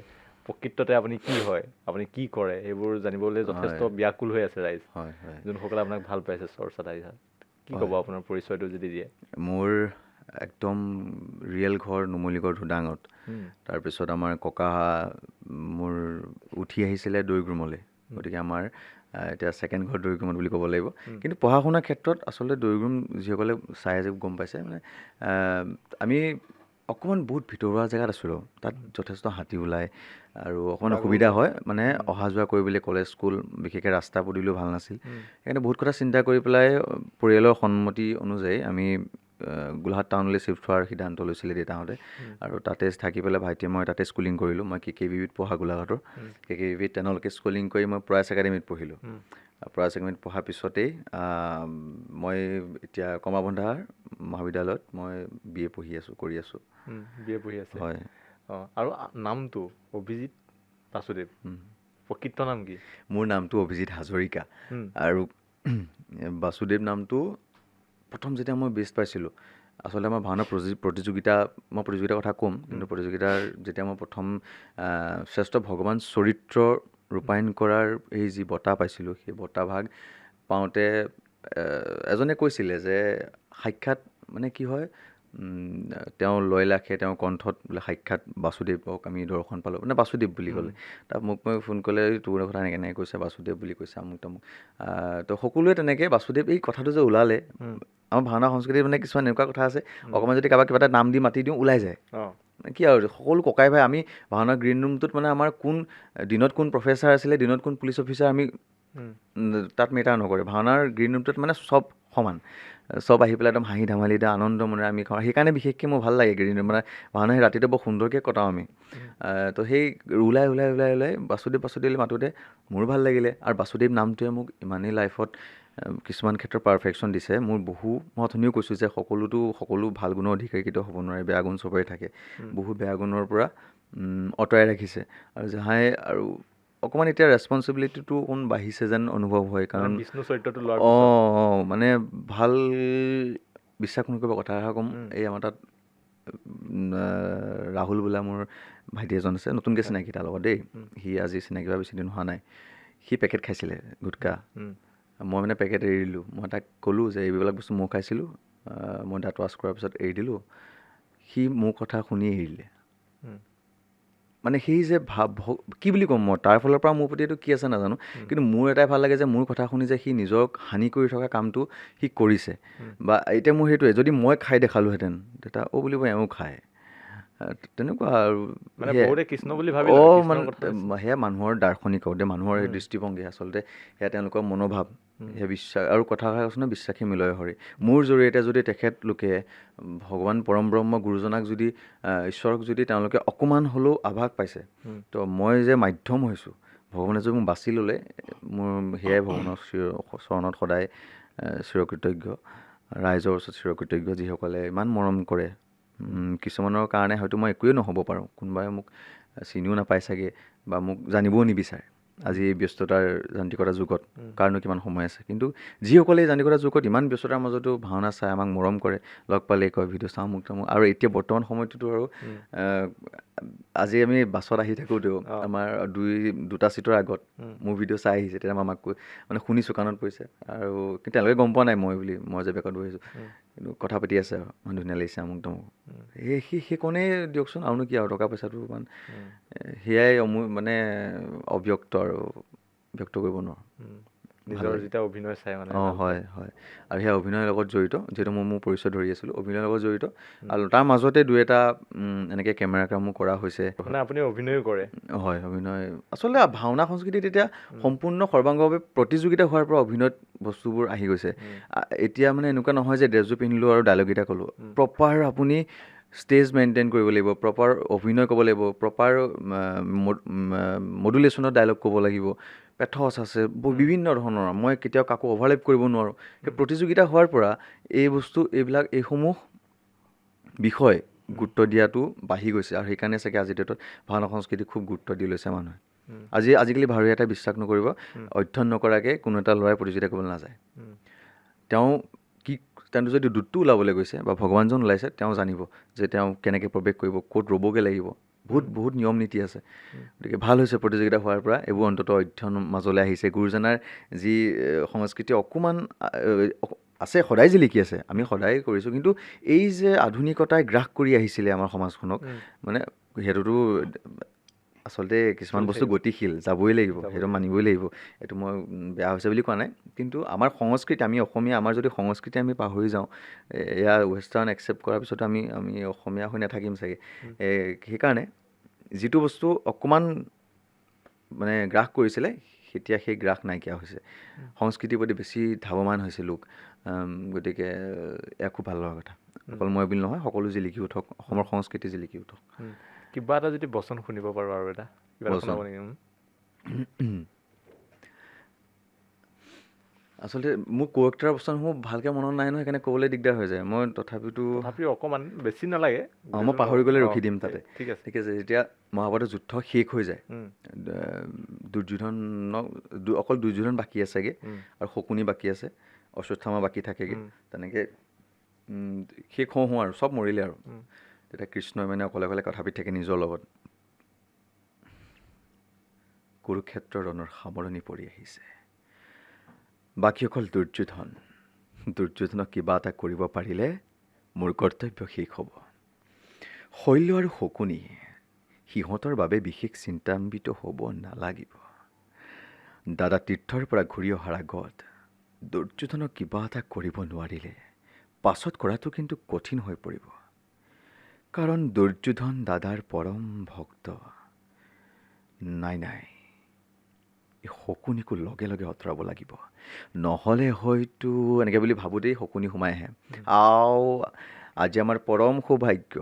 প্ৰকৃততে আপুনি কি হয় আপুনি কি কৰে সেইবোৰ জানিবলৈ যথেষ্ট ব্যাকুল হৈ আছে ৰাইজ হয় হয় যোনসকলে আপোনাক ভাল পাইছে চৰ্চাত আহিছে কি ক'ব আপোনাৰ পৰিচয়টো যদি দিয়ে মোৰ একদম ৰিয়েল ঘৰ নুমলীগড় ধুডাঙত তাৰপিছত আমাৰ ককা মোৰ উঠি আহিছিলে দৈগুৰুমলৈ গতিকে আমাৰ এতিয়া ছেকেণ্ড ঘৰ দৈগুৰুমত বুলি ক'ব লাগিব কিন্তু পঢ়া শুনাৰ ক্ষেত্ৰত আচলতে দৈগুৰুম যিসকলে চাই আছে গম পাইছে মানে আমি অকণমান বহুত ভিতৰুৱা জেগাত আছিলোঁ তাত যথেষ্ট হাতী ওলায় আৰু অকণমান অসুবিধা হয় মানে অহা যোৱা কৰিবলৈ কলেজ স্কুল বিশেষকৈ ৰাস্তা পদূলিও ভাল নাছিল সেইকাৰণে বহুত কথা চিন্তা কৰি পেলাই পৰিয়ালৰ সন্মতি অনুযায়ী আমি গোলাঘাট টাউনলৈ শ্বিফ্ট হোৱাৰ সিদ্ধান্ত লৈছিলে দেউতাহঁতে আৰু তাতে থাকি পেলাই ভাইটিয়ে মই তাতে স্কুলিং কৰিলোঁ মই KKVত পঢ়া গোলাঘাটৰ KKVত তেনেলৈকে স্কুলিং কৰি মই প্ৰয়াস একাডেমীত পঢ়িলোঁ প্ৰয়াস একাডেমীত পঢ়াৰ পিছতেই মই এতিয়া কমাৰবন্ধা মহাবিদ্যালয়ত মই BA পঢ়ি আছোঁ কৰি আছোঁ BA পঢ়ি আছে হয় অঁ আৰু নামটো অভিজিত বাসুদেৱ প্ৰকৃত নাম কি মোৰ নামটো অভিজিত হাজৰিকা আৰু বাসুদেৱ নামটো প্ৰথম যেতিয়া মই বেষ্ট পাইছিলোঁ আচলতে আমাৰ ভাওনা প্ৰতিযোগিতাৰ কথা ক'ম কিন্তু প্ৰতিযোগিতাৰ যেতিয়া মই প্ৰথম শ্ৰেষ্ঠ ভগৱান চৰিত্ৰ ৰূপায়ণ কৰাৰ এই যি বঁটা পাইছিলোঁ সেই বঁটা ভাগ পাওঁতে এজনে কৈছিলে যে সাক্ষাৎ মানে কি হয় তেওঁ লয় লাখে তেওঁৰ কণ্ঠত বোলে সাক্ষাৎ বাসুদেৱক আমি দৰ্শন পালোঁ মানে বাসুদেৱ বুলি ক'লে তাত মোক মই ফোন ক'লে তোৰ কথা এনেকৈ কৈছে বাসুদেৱ বুলি কৈছে আমুক তামুক তো সকলোৱে তেনেকৈ বাসুদেৱ এই কথাটো যে ওলালে আমাৰ ভাওনা সংস্কৃতিত মানে কিছুমান এনেকুৱা কথা আছে অকণমান যদি কাৰোবাক কিবা এটা নাম দি মাতি দিওঁ ওলাই যায় কি আৰু সকলো ককাই ভাই আমি ভাওনা গ্ৰীণ ৰুমটোত মানে আমাৰ কোন দিনত কোন প্ৰফেচাৰ আছিলে দিনত কোন পুলিচ অফিচাৰ আমি তাত মেটাৰ নকৰে ভাওনাৰ গ্ৰীণ ৰুমটোত মানে চব সমান চব আহি পেলাই একদম হাঁহি ধেমালি দিয়ে আনন্দ মনেৰে আমি খাওঁ সেইকাৰণে বিশেষকৈ মোৰ ভাল লাগে গ্ৰীণ ৰুম মানে ভাওনা সেই ৰাতিটো বৰ সুন্দৰকৈ কটাওঁ আমি তো সেই ওলাই বাসুদেৱ মাতোঁতে মোৰো ভাল লাগিলে আৰু বাসুদেৱ নামটোৱে মোক ইমানেই লাইফত কিছুমান ক্ষেত্ৰত পাৰফেকশ্যন দিছে মোৰ মই অথনিও কৈছোঁ যে সকলো ভাল গুণৰ অধিকাৰী কেতিয়াও হ'ব নোৱাৰে বেয়া গুণ চবৰে থাকে বহু বেয়া গুণৰ পৰা আঁতৰাই ৰাখিছে আৰু যাহাই আৰু অকণমান এতিয়া ৰেছপনচিবিলিটিটো অকণ বাঢ়িছে যেন অনুভৱ হয় কাৰণ বিষ্ণু চৰিত্ৰটো লোৱাৰ মানে ভাল বিশ্বাস নকৰিব কথা এষাৰ ক'ম এই আমাৰ তাত ৰাহুল বোলা মোৰ ভাইটি এজন আছে নতুনকৈ চিনাকি তাৰ লগত দেই সি আজি চিনাকি হোৱা বেছি দিন হোৱা নাই সি পেকেট খাইছিলে গুটকা মই মানে পেকেট এৰি দিলোঁ মই তাক ক'লোঁ যে এইবিলাক বস্তু মই খাইছিলোঁ মই দাঁত ৱাছ কৰাৰ পিছত এৰি দিলোঁ সি মোৰ কথা শুনি এৰি দিলে মানে সেই যে কি বুলি ক'ম মই তাৰ ফালৰ পৰা মোৰ প্ৰতি এইটো কি আছে নাজানো কিন্তু মোৰ এটাই ভাল লাগে যে মোৰ কথা শুনি যে সি নিজক হানি কৰি থকা কামটো সি কৰিছে বা এতিয়া মোৰ সেইটোৱে যদি মই খাই দেখালোহেঁতেন তেতিয়া বুলিব এওঁ খায় তেনেকুৱা আৰু মানে সেয়াই। বহুতে কৃষ্ণ বুলি ভাবি মানে সেয়া মানুহৰ দাৰ্শনিক মানুহৰ সেই দৃষ্টিভংগী আচলতে সেয়া তেওঁলোকৰ মনোভাৱ সেয়া বিশ্বাস আৰু কথা কৈছে নহয় বিশ্বাসী মিলয় হৰি মোৰ জৰিয়তে যদি তেখেতলোকে ভগৱান পৰম ব্ৰহ্ম গুৰুজনাক যদি ঈশ্বৰক যদি তেওঁলোকে অকণমান হ'লেও আভাস পাইছে তো মই যে মাধ্যম হৈছোঁ ভগৱানে যদি মোক বাছি ল'লে মোৰ সেয়াই ভগৱানৰ চৰণত সদায় চিৰকৃতজ্ঞ ৰাইজৰ ওচৰত চিৰকৃতজ্ঞ যিসকলে ইমান মৰম কৰে কিছুমানৰ কাৰণে হয়তো মই একোৱেই নহ'ব পাৰোঁ কোনোবাই মোক চিনিও নাপায় চাগে বা মোক জানিবও নিবিচাৰে আজি এই ব্যস্ততাৰ যান্ত্ৰিকতাৰ যুগত কাৰণো কিমান সময় আছে কিন্তু যিসকলে এই যান্ত্ৰিকতাৰ যুগত ইমান ব্যস্ততাৰ মাজতো ভাওনা চাই আমাক মৰম কৰে লগ পালে কয় ভিডিঅ' চাওঁ মোক আৰু এতিয়া বৰ্তমান সময়টোতো আৰু আজি আমি বাছত আহি থাকোঁতেও আমাৰ দুটা চিটৰ আগত মোৰ ভিডিঅ' চাই আহিছে তেতিয়া আমাক মানে শুনিছোঁ কাণত পৰিছে আৰু কিন্তু তেওঁলোকে গম পোৱা নাই মই যে বেকত বহিছোঁ কিন্তু কথা পাতি আছে আৰু ইমান ধুনীয়া লাগিছে আমুক তমুক সেইকণেই দিয়কচোন আৰুনো কি আৰু টকা পইচাটো ইমান সেয়াই মানে অব্যক্ত আৰু ব্যক্ত কৰিব নোৱাৰোঁ নিজৰ যেতিয়া অভিনয় চাই মানে হয় আৰু সেই অভিনয়ৰ লগত জড়িত যিহেতু মোৰ পৰিচয় ধৰি আছিলোঁ অভিনয়ৰ লগত জড়িত আৰু তাৰ মাজতে দুই এটা এনেকৈ কেমেৰা কামো কৰা হৈছে মানে আপুনি অভিনয়ো কৰে হয় অভিনয় আচলতে ভাওনা সংস্কৃতিত এতিয়া সম্পূৰ্ণ সৰ্বাংগভাৱে প্ৰতিযোগিতা হোৱাৰ পৰা অভিনয়ত বস্তুবোৰ আহি গৈছে এতিয়া মানে এনেকুৱা নহয় যে ড্ৰেছযোৰ পিন্ধিলোঁ আৰু ডায়লগকেইটা ক'লোঁ প্ৰপাৰ আপুনি ষ্টেজ মেইনটেইন কৰিব লাগিব প্ৰপাৰ অভিনয় ক'ব লাগিব প্ৰপাৰ মডুলেশ্যনত ডায়লগ ক'ব লাগিব পেথছ আছে বিভিন্ন ধৰণৰ মই কেতিয়াও কাকো অভাৰলেপ কৰিব নোৱাৰোঁ সেই প্ৰতিযোগিতা হোৱাৰ পৰা এইসমূহ বিষয় গুৰুত্ব দিয়াটো বাঢ়ি গৈছে আৰু সেইকাৰণে চাগে আজিৰ ডেটত ভাওনা সংস্কৃতিক খুব গুৰুত্ব দি লৈছে মানুহে আজিকালি ভাৱৰীয়া এটাই বিশ্বাস নকৰিব অধ্যয়ন নকৰাকৈ কোনো এটা ল'ৰাই প্ৰতিযোগিতা কৰিবলৈ নাযায় তেওঁ যদি দূতটো ওলাবলৈ গৈছে বা ভগৱানজন ওলাইছে তেওঁ জানিব যে তেওঁ কেনেকৈ প্ৰৱেশ কৰিব ক'ত ৰ'বগৈ লাগিব বহুত নিয়ম নীতি আছে গতিকে ভাল হৈছে প্ৰতিযোগিতা হোৱাৰ পৰা এইবোৰ অন্ততঃ অধ্যয়ন মাজলৈ আহিছে গুৰুজনাৰ যি সংস্কৃতি অকণমান আছে সদায় জিলিকি আছে আমি সদায় কৰিছোঁ কিন্তু এই যে আধুনিকতাই গ্ৰাস কৰি আহিছিলে আমাৰ সমাজখনক মানে সেইটোতো আচলতে কিছুমান বস্তু গতিশীল যাবই লাগিব সেইটো মানিবই লাগিব এইটো মই বেয়া হৈছে বুলি কোৱা নাই কিন্তু আমাৰ সংস্কৃতি আমি অসমীয়া আমাৰ যদি সংস্কৃতি আমি পাহৰি যাওঁ এয়া ৱেষ্টাৰ্ণ একচেপ্ট কৰাৰ পিছতো আমি অসমীয়া হৈ নাথাকিম চাগে সেইকাৰণে যিটো বস্তু অকণমান মানে গ্ৰাস কৰিছিলে এতিয়া সেই গ্ৰাস নাইকিয়া হৈছে সংস্কৃতিৰ প্ৰতি বেছি ধাৱমান হৈছে লোক গতিকে এয়া খুব ভাল লগা কথা অকল মই বুলি নহয় সকলো জিলিকি উঠক অসমৰ সংস্কৃতি জিলিকি উঠক কিবা এটা যদি বচন শুনিব পাৰোঁ আৰু এটা আচলতে মোৰ কোৰেক্টাৰ বচনসমূহ ভালকৈ মনত নাই নহয় সেইকাৰণে ক'বলৈ দিগদাৰ হৈ যায় মই তথাপিও অকণমান বেছি নালাগে মই পাহৰি গ'লে ৰখি দিম তাতে ঠিক আছে যেতিয়া মহাভাৰতৰ যুদ্ধ শেষ হৈ যায় দুৰ্যোধনক অকল দুৰ্যোধন বাকী আছেগৈ আৰু শকুনি বাকী আছে অশ্বত্থামা বাকী থাকেগৈ তেনেকৈ শেষ হওঁ আৰু চব মৰিলে আৰু তেতিয়া কৃষ্ণই মানে অকলে কথা পাতি থাকে নিজৰ লগত কুৰুক্ষেত্ৰ ৰণৰ সামৰণি পৰি আহিছে বাকী অকল দুৰ্যোধনক কিবা এটা কৰিব পাৰিলে মোৰ কৰ্তব্য শেষ হ'ব শৈল্য আৰু শকুনি সিহঁতৰ বাবে বিশেষ চিন্তান্বিত হ'ব নালাগিব দাদা তীৰ্থৰ পৰা ঘূৰি অহাৰ আগত দুৰ্যোধনক কিবা এটা কৰিব নোৱাৰিলে পাছত কৰাটো কিন্তু কঠিন হৈ পৰিব কাৰণ দুৰ্যোধন দাদাৰ পৰম ভক্ত নাই এই শকুনিকো লগে লগে আঁতৰাব লাগিব নহ'লে হয়তো এনেকৈ বুলি ভাবোঁতেই শকুনি সোমাই আহে আজি আমাৰ পৰম সৌভাগ্য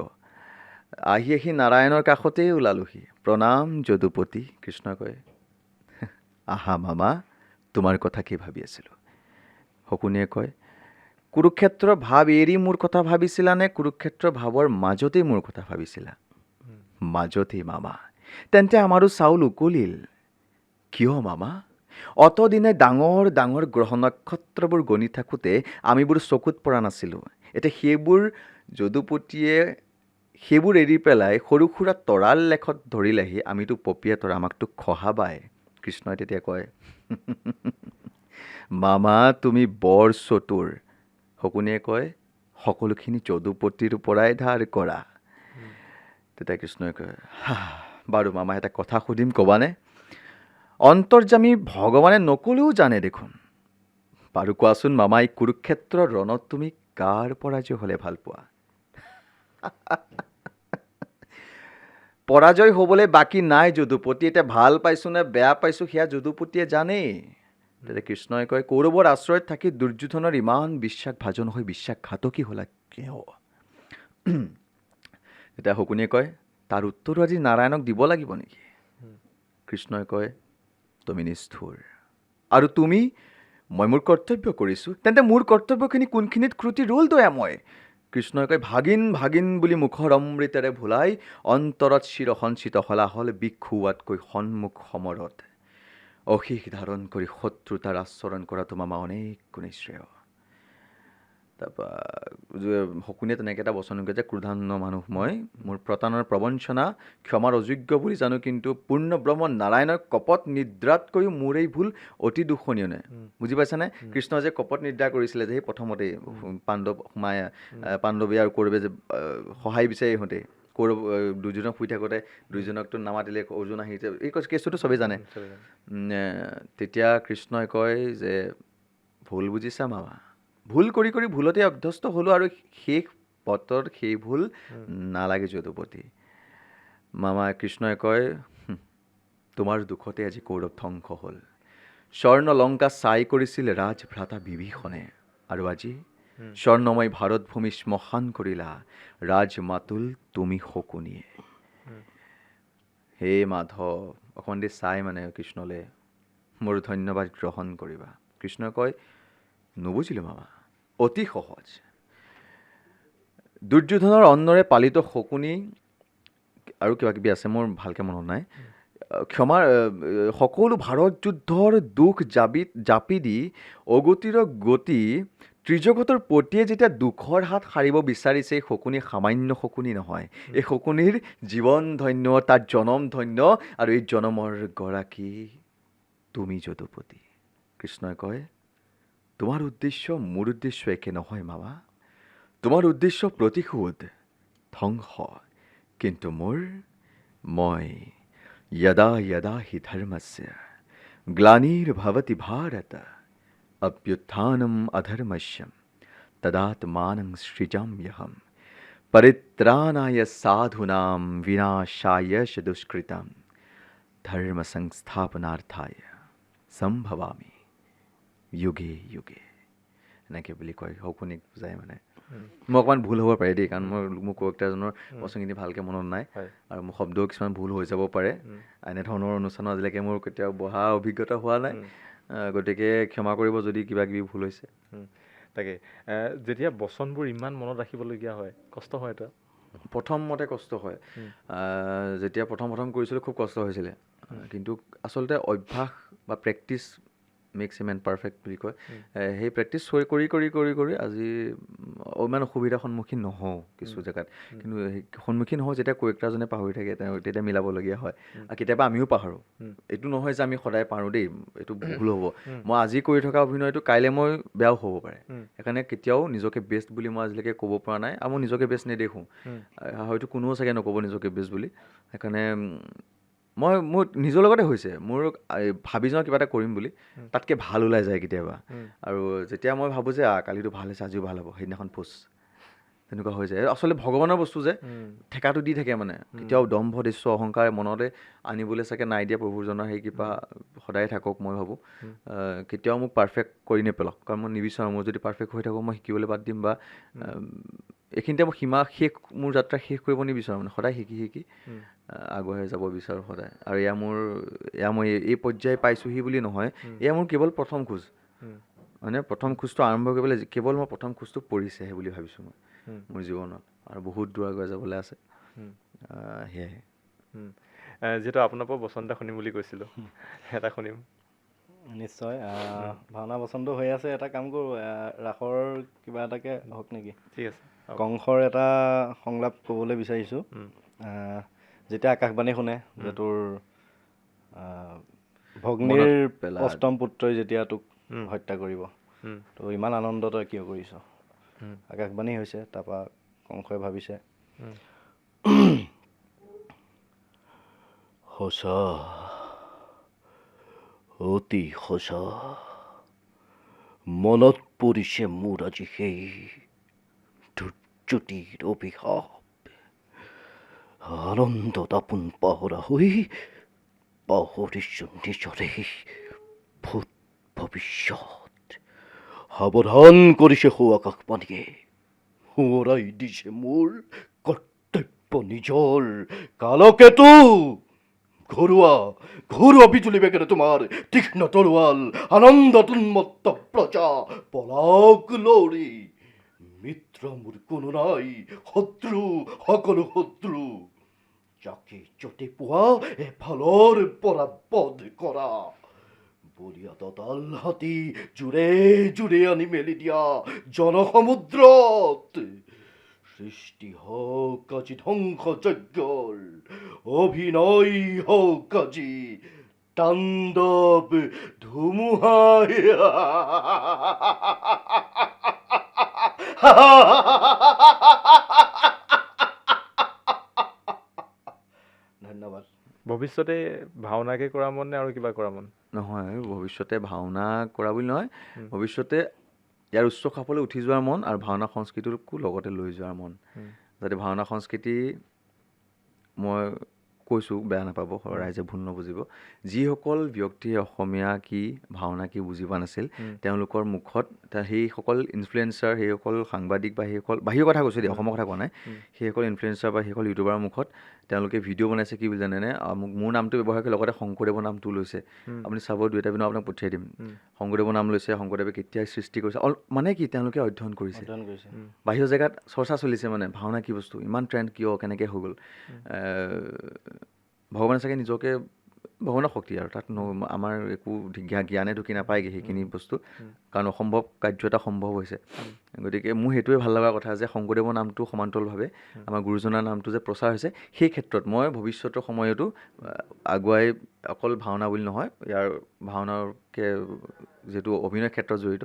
আহি নাৰায়ণৰ কাষতেই ওলালোহি প্ৰণাম যদুপতি কৃষ্ণই কয় আহা মামা তোমাৰ কথা কি ভাবি আছিলোঁ শকুনিয়ে কয় কুৰুক্ষেত্ৰ ভাৱ এৰি মোৰ কথা ভাবিছিলা নে কুৰুক্ষেত্ৰ ভাৱৰ মাজতেই মোৰ কথা ভাবিছিলা মাজতেই মামা তেন্তে আমাৰো চাউল উকলিল কিয় মামা অতদিনে ডাঙৰ ডাঙৰ গ্ৰহ নক্ষত্ৰবোৰ গণি থাকোঁতে আমিবোৰ চকুত পৰা নাছিলোঁ এতিয়া যদুপতিয়ে সেইবোৰ এৰি পেলাই সৰু সুৰা তৰাল লেখত ধৰিলেহি আমিতো পপীয়া তৰা আমাকতো খহাবাই কৃষ্ণই তেতিয়া কয় মামা তুমি বৰ চতুৰ শকুনিয়ে কয় সকলোখিনি যদুপতিৰ পৰাই ধাৰ কৰা তেতিয়া কৃষ্ণই কয় বাৰু মামা এটা কথা সুধিম ক'বানে অন্তৰ্যামী ভগৱানে নকলেও জানে দেখোন বাৰু কোৱাচোন মামা এই কুৰুক্ষেত্ৰৰ ৰণত তুমি কাৰ পৰাজয় হ'লে ভাল পোৱা পৰাজয় হ'বলৈ বাকী নাই যদুপতি, এতিয়া ভাল পাইছোঁ নে বেয়া পাইছোঁ সেয়া যদুপতিয়ে জানেই। তেতিয়া কৃষ্ণই কয়, কৌৰৱৰ আশ্ৰয়ত থাকি দুৰ্যোধনৰ ইমান বিশ্বাসভাজন হৈ বিশ্বাসঘাতকী হ'লা কিয়? তেতিয়া শকুনিয়ে কয়, তাৰ উত্তৰো আজি নাৰায়ণক দিব লাগিব নেকি? কৃষ্ণই কয়, তুমি নিষ্ঠুৰ, আৰু তুমি, মই মোৰ কৰ্তব্য কৰিছোঁ, তেন্তে মোৰ কৰ্তব্যখিনি কোনখিনিত ক্ৰুটি ৰ'ল দয়াময়? কৃষ্ণই কয়, ভাগিন ভাগিন বুলি মুখৰ অমৃতেৰে ভুলাই অন্তৰত চিৰসঞ্চিত হলাহল বিক্ষুৱাতকৈ সন্মুখ সমৰত। অশেষ ধাৰণ কৰি শত্ৰুতাৰ আচৰণ কৰাটো মামা অনেক গুণে শ্ৰেয়। তাৰপৰা শকুনিয়ে তেনেকৈ এটা বচন কয় যে, ক্ৰোধান্ন মানুহ মই, মোৰ প্ৰতাৰণৰ প্ৰবঞ্চনা ক্ষমাৰ অযোগ্য বুলি জানো, কিন্তু পূৰ্ণ ব্ৰহ্ম নাৰায়ণৰ কপট নিদ্ৰাতকৈও মোৰ এই ভুল অতি দুখনীয় নে? বুজি পাইছানে? কৃষ্ণই যে কপট নিদ্ৰা কৰিছিলে যে সেই প্ৰথমতেই পাণ্ডৱে আৰু কৌৰৱে যে সহায় বিচাৰি ইহঁতে দুৰ্যোধনক শুই থাকোঁতে দুৰ্যোধনকতো নামাতিলে, অৰ্জুন আহিছে, এই কেছটোতো চবেই জানে। তেতিয়া কৃষ্ণই কয় যে, ভুল বুজিছা মামা, ভুল কৰি কৰি ভুলতে অভ্যস্ত হ'লোঁ, আৰু শেষ পথৰ সেই ভুল নালাগে যদুপতি। মামা কৃষ্ণই কয়, তোমাৰ দুখতে আজি কৌৰৱ ধ্বংস হ'ল। স্বৰ্ণ লংকা চাই কৰিছিল ৰাজভ্ৰাতা বিভীষণে, আৰু আজি স্বৰ্ণময় ভাৰতভূমি শ্মশান কৰিলা ৰাজমাতুল তুমি শকুনিয়ে। হে মাধৱ, অকণমান দেৰি চাই মানে কৃষ্ণলে, মোৰ ধন্যবাদ গ্ৰহণ কৰিবা। কৃষ্ণই কয়, নুবুজিলোঁ মামা, অতি সহজ। দুৰ্যোধনৰ অন্নৰে পালিত শকুনি আৰু কিবা কিবি আছে, মোৰ ভালকৈ মনত নাই। ক্ষমাৰ সকলো ভাৰত যুদ্ধৰ দুখ জাপি দি অগতিৰ গতি ত্ৰিজগতৰ পতিয়ে যেতিয়া দুখৰ হাত সাৰিব বিচাৰিছে, এই শকুনি সামান্য শকুনি নহয়, এই শকুনিৰ জীৱন ধন্য, তাৰ জনম ধন্য, আৰু এই জনমৰ গৰাকী তুমি যদুপতি। কৃষ্ণই কয়, তোমাৰ উদ্দেশ্য মোৰ উদ্দেশ্য একে নহয় মামা, তোমাৰ উদ্দেশ্য প্ৰতিশোধ ধ্বংস, কিন্তু মই यदा यदा हि धर्मस्य ग्लानिर्भवति भारत अभ्युत्थानम् अधर्मस्य तदात्मानं सृजाम्यहं परित्राणाय साधूनां विनाशाय च दुष्कृतं धर्म संस्थापनार्थाय सम्भवामि युगे युगे। এনেকৈ বুলি কয়, শকুনিক বুজাই মানে। মোৰ অকণমান ভুল হ'ব পাৰে দেই, কাৰণ মোৰ কেৰেক্টাৰজনৰ বস্তুখিনি ভালকৈ মনত নাই, আৰু মোৰ শব্দও কিছুমান ভুল হৈ যাব পাৰে। এনেধৰণৰ অনুষ্ঠানত আজিলৈকে মোৰ কেতিয়াও বহা অভিজ্ঞতা হোৱা নাই, গতিকে ক্ষমা কৰিব যদি কিবা কিবি ভুল হৈছে। তাকে যেতিয়া বচনবোৰ ইমান মনত ৰাখিবলগীয়া হয়, কষ্ট হয় এটা? প্ৰথমতে কষ্ট হয়, যেতিয়া প্ৰথম কৰিছিলোঁ খুব কষ্ট হৈছিলে, কিন্তু আচলতে অভ্যাস বা practice makes a man perfect বুলি কয়। সেই প্ৰেক্টিচ কৰি আজি ইমান অসুবিধাৰ সন্মুখীন নহওঁ কিছু জেগাত, কিন্তু সন্মুখীন হওঁ যেতিয়া কেৰেক্টাৰজনে পাহৰি থাকে, তেতিয়া মিলাবলগীয়া হয়। আৰু কেতিয়াবা আমিও পাহৰোঁ, এইটো নহয় যে আমি সদায় পাৰোঁ দেই, এইটো ভুল হ'ব। মই আজি কৰি থকা অভিনয়টো কাইলৈ মই বেয়াও হ'ব পাৰে, সেইকাৰণে কেতিয়াও নিজকে বেষ্ট বুলি মই আজিলৈকে ক'ব পৰা নাই, আৰু মই নিজকে বেষ্ট নেদেখোঁ, হয়তো কোনেও চাগে নক'ব নিজকে বেষ্ট বুলি। সেইকাৰণে মোৰ নিজৰ লগতে হৈছে, মোৰ ভাবি যাওঁ কিবা এটা কৰিম বুলি, তাতকৈ ভাল ওলাই যায় কেতিয়াবা। আৰু যেতিয়া মই ভাবোঁ যে কালিতো ভাল হৈছে, আজিও ভাল হ'ব, সেইদিনাখন পোচ তেনেকুৱা হৈ যায়। আচলতে ভগৱানৰ বস্তু যে ঠেকাটো দি থাকে, মানে কেতিয়াও দম্ভ দস্য অহংকাৰ মনতে আনিবলৈ চাগে নাই দিয়া প্ৰভুজনৰ সেই কৃপা সদায় থাকক। মই ভাবোঁ কেতিয়াও মোক পাৰফেক্ট কৰি নেপেলাওক, কাৰণ মই নিবিচাৰোঁ মোৰ যদি পাৰফেক্ট হৈ থাকোঁ মই শিকিবলৈ বাদ দিম, বা এইখিনিতে মই সীমা শেষ, মোৰ যাত্ৰা শেষ কৰিব নিবিচাৰোঁ, মানে সদায় শিকি আগুৱাই যাব বিচাৰোঁ সদায়। আৰু এয়া মই এই পৰ্যায় পাইছোঁহি বুলি নহয়, এয়া মোৰ কেৱল প্ৰথম খোজ, মানে প্ৰথম খোজটো আৰম্ভ কৰিবলৈ কেৱল মই প্ৰথম খোজটো পৰিছেহে বুলি ভাবিছোঁ মই মোৰ জীৱনত, আৰু বহুত দূৰ আগুৱাই যাবলৈ আছে। সেয়াই। যিহেতু আপোনাৰ পৰা বচন এটা শুনিম বুলি কৈছিলোঁ, এটা শুনিম। নিশ্চয়। ভাওনা বচনটো হৈ আছে, এটা কাম কৰোঁ, ৰাসৰ কিবা এটাকে হওক নেকি? ঠিক আছে। কংসৰ এটা সংলাপ ক'বলৈ বিচাৰিছোঁ। যেতিয়া আকাশবাণী শুনে যে তোৰ ভগ্নীৰ অষ্টম পুত্ৰই যেতিয়া তোক হত্যা কৰিব, তো ইমান আনন্দ তই কিয় কৰিছ? আকাশবাণী হৈছে, তাৰপৰা কংসই ভাবিছে, সঁচা, অতি সঁচা, মনত পৰিছে মোৰ আজি সেই দুৰ্যুতিৰ অভিশাপ। আনন্দত আপোন পাহৰা হৈ পাহৰিছোঁ নিজৰে ভূত ভৱিষ্যত। সাৱধান কৰিছে সৌ আকাশবাণীয়ে, সোঁৱৰাই দিছে মোৰ কৰ্তব্য নিজৰ। কালকেতু ঘৰুৱা বিজুলী বেগেৰে তোমাৰ তীক্ষ্ণ তৰোৱাল, আনন্দত উন্মত্ত প্ৰজা পলাওক লৰি। মিত্ৰ মোৰ কোনো নাই, শত্ৰু সকলো শত্ৰু। যাকে য'তে পোৱা এফালৰ পৰা বধ কৰা। বলিয়া দঁতাল হাতী জোৰে জোৰে আনি মেলি দিয়া জনসমুদ্ৰত। সৃষ্টি হওক আজি ধ্বংস যজ্ঞৰ, অভিনয় হওক আজি তাণ্ডৱ ধুমুহাই। ধন্যবাদ। ভৱিষ্যতে ভাওনাকে কৰা মন নে আৰু কিবা কৰা মন? নহয়, ভৱিষ্যতে ভাওনা কৰা বুলি নহয়, ভৱিষ্যতে ইয়াৰ উচ্চ খাপলৈ উঠি যোৱাৰ মন আৰু ভাওনা সংস্কৃতিকো লগতে লৈ যোৱাৰ মন। যাতে ভাওনা সংস্কৃতি, মই কৈছোঁ বেয়া নাপাব, ৰাইজে ভুল নবুজিব, যিসকল ব্যক্তিয়ে অসমীয়া কি ভাওনা কি বুজি পোৱা নাছিল, তেওঁলোকৰ মুখত সেইসকল ইনফ্লুৱেঞ্চাৰ, সেইসকল সাংবাদিক বা সেইসকল বাহিৰৰ কথা কৈছোঁ দেই, অসমৰ কথা কোৱা নাই, সেইসকল ইনফ্লুৱেঞ্চাৰ বা সেইসকল ইউটিউবাৰৰ মুখত তেওঁলোকে ভিডিঅ' বনাইছে কি বুলি জানেনে, মোৰ নামটো ব্যৱহাৰ কৰি লগতে শংকৰদেৱৰ নামটো লৈছে। আপুনি চাব, দুই এটা ভিডিঅ' আপোনাক পঠিয়াই দিম। শংকৰদেৱৰ নাম লৈছে, শংকৰদেৱে কেতিয়া সৃষ্টি কৰিছে, মানে কি তেওঁলোকে অধ্যয়ন কৰিছে। বাহিৰৰ জেগাত চৰ্চা চলিছে, মানে ভাওনা কি বস্তু, ইমান ট্ৰেণ্ড কিয়, কেনেকৈ হৈ গ'ল। ভগৱানে চাগে নিজকে, ভগৱানৰ শক্তি আৰু তাত আমাৰ একো জ্ঞানে ঢুকি নাপায়গৈ সেইখিনি বস্তু, কাৰণ অসম্ভৱ কাৰ্য এটা সম্ভৱ হৈছে। গতিকে মোৰ সেইটোৱে ভাল লগা কথা যে শংকৰদেৱৰ নামটো সমান্তৰালভাৱে আমাৰ গুৰুজনাৰ নামটো যে প্ৰচাৰ হৈছে, সেই ক্ষেত্ৰত মই ভৱিষ্যতৰ সময়তো আগুৱাই অকল ভাওনা বুলি নহয়, ইয়াৰ ভাওনাকে যিহেতু অভিনয় ক্ষেত্ৰত জড়িত,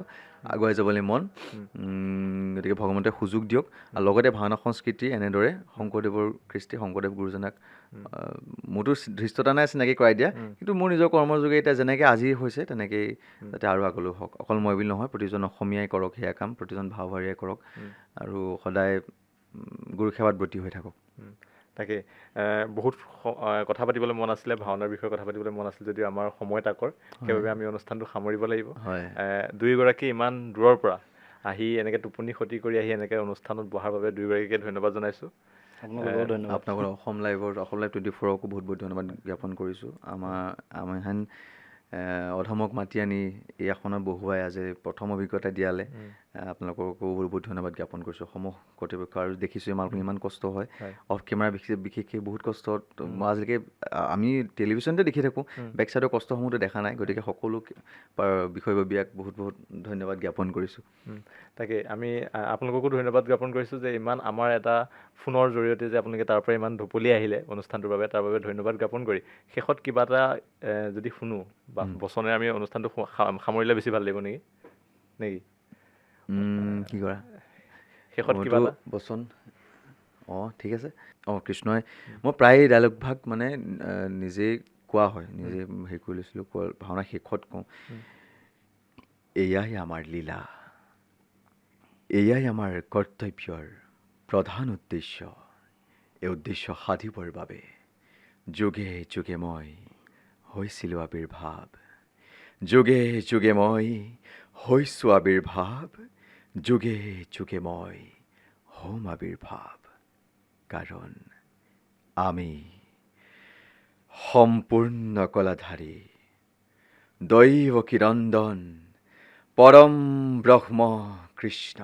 আগুৱাই যাবলৈ মন। গতিকে ভগৱন্তে সুযোগ দিয়ক, আৰু লগতে ভাওনা সংস্কৃতি এনেদৰে শংকৰদেৱৰ কৃষ্টি, শংকৰদেৱ গুৰুজনাক মোৰতো ধৃষ্টতা নাই চিনাকি কৰাই দিয়া, কিন্তু মোৰ নিজৰ কৰ্মৰ যোগে এতিয়া যেনেকৈ আজি হৈছে তেনেকেই যাতে আৰু আগলৈ হওক। অকল মই বুলি নহয়, প্ৰতিজন অসমীয়াই কৰক সেয়া কাম, প্ৰতিজন ভাওভাৰীয়ে কৰক, আৰু সদায় গুৰু সেৱাত ব্ৰতী হৈ থাকক। তাকে বহুত কথা পাতিবলৈ মন আছিলে, ভাওনাৰ বিষয়ে কথা পাতিবলৈ মন আছিল, যদিও আমাৰ সময় তাকৰ, সেইবাবে আমি অনুষ্ঠানটো সামৰিব লাগিব। দুয়োগৰাকী ইমান দূৰৰ পৰা আহি এনেকৈ টোপনি ক্ষতি কৰি আহি এনেকৈ অনুষ্ঠানত বহাৰ বাবে দুয়োগৰাকীকে ধন্যবাদ জনাইছোঁ। আপোনালোকৰ অসম লাইভ 24কো বহুত বহুত ধন্যবাদ জ্ঞাপন কৰিছোঁ। আমাৰ হেন অধমক মাতি আনি এই আসনত বহুৱাই আজি প্ৰথম অভিজ্ঞতা দিয়ালে আপোনালোককো বহুত বহুত ধন্যবাদ জ্ঞাপন কৰিছোঁ। সমূহ কৰ্তৃপক্ষ, আৰু দেখিছোঁ আমালোকৰ ইমান কষ্ট হয় অফ কেমেৰা, বিশেষকৈ বহুত কষ্ট। মই আজিলৈকে আমি টেলিভিশ্যনতে দেখি থাকোঁ, বেক চাইডৰ কষ্টসমূহতো দেখা নাই। গতিকে সকলো বিষয়ববীয়াক বহুত বহুত ধন্যবাদ জ্ঞাপন কৰিছোঁ। তাকে আমি আপোনালোককো ধন্যবাদ জ্ঞাপন কৰিছোঁ যে ইমান আমাৰ এটা ফোনৰ জৰিয়তে যে আপোনালোকে তাৰ পৰা ইমান ঢপলি আহিলে অনুষ্ঠানটোৰ বাবে, তাৰ বাবে ধন্যবাদ জ্ঞাপন কৰি শেষত কিবা এটা যদি শুনো বা বচনেৰে আমি অনুষ্ঠানটো সামৰিলে বেছি ভাল লাগিব নেকি? কি কৰা শেষত কিবা এটা বচন? ঠিক আছে। কৃষ্ণই, মই প্ৰায় ডাইলগভাগ মানে নিজেই কোৱা হয়, নিজে হেৰি কৰি লৈছিলোঁ, ভাওনা শেষত কওঁ, এয়াই আমাৰ লীলা, এয়াই আমাৰ কৰ্তব্যৰ প্ৰধান উদ্দেশ্য। এই উদ্দেশ্য সাধিবৰ বাবে যুগে যুগে মই হৈছিলোঁ আবিৰ্ভাৱ, যুগে যুগে মই হৈছোঁ আবিৰ্ভাৱ, যুগে যুগে মই হ'ম আবিৰ্ভাৱ। কাৰণ আমি সম্পূৰ্ণ কলাধাৰী দৈৱ কিৰন্দন পৰম ব্ৰহ্ম কৃষ্ণ।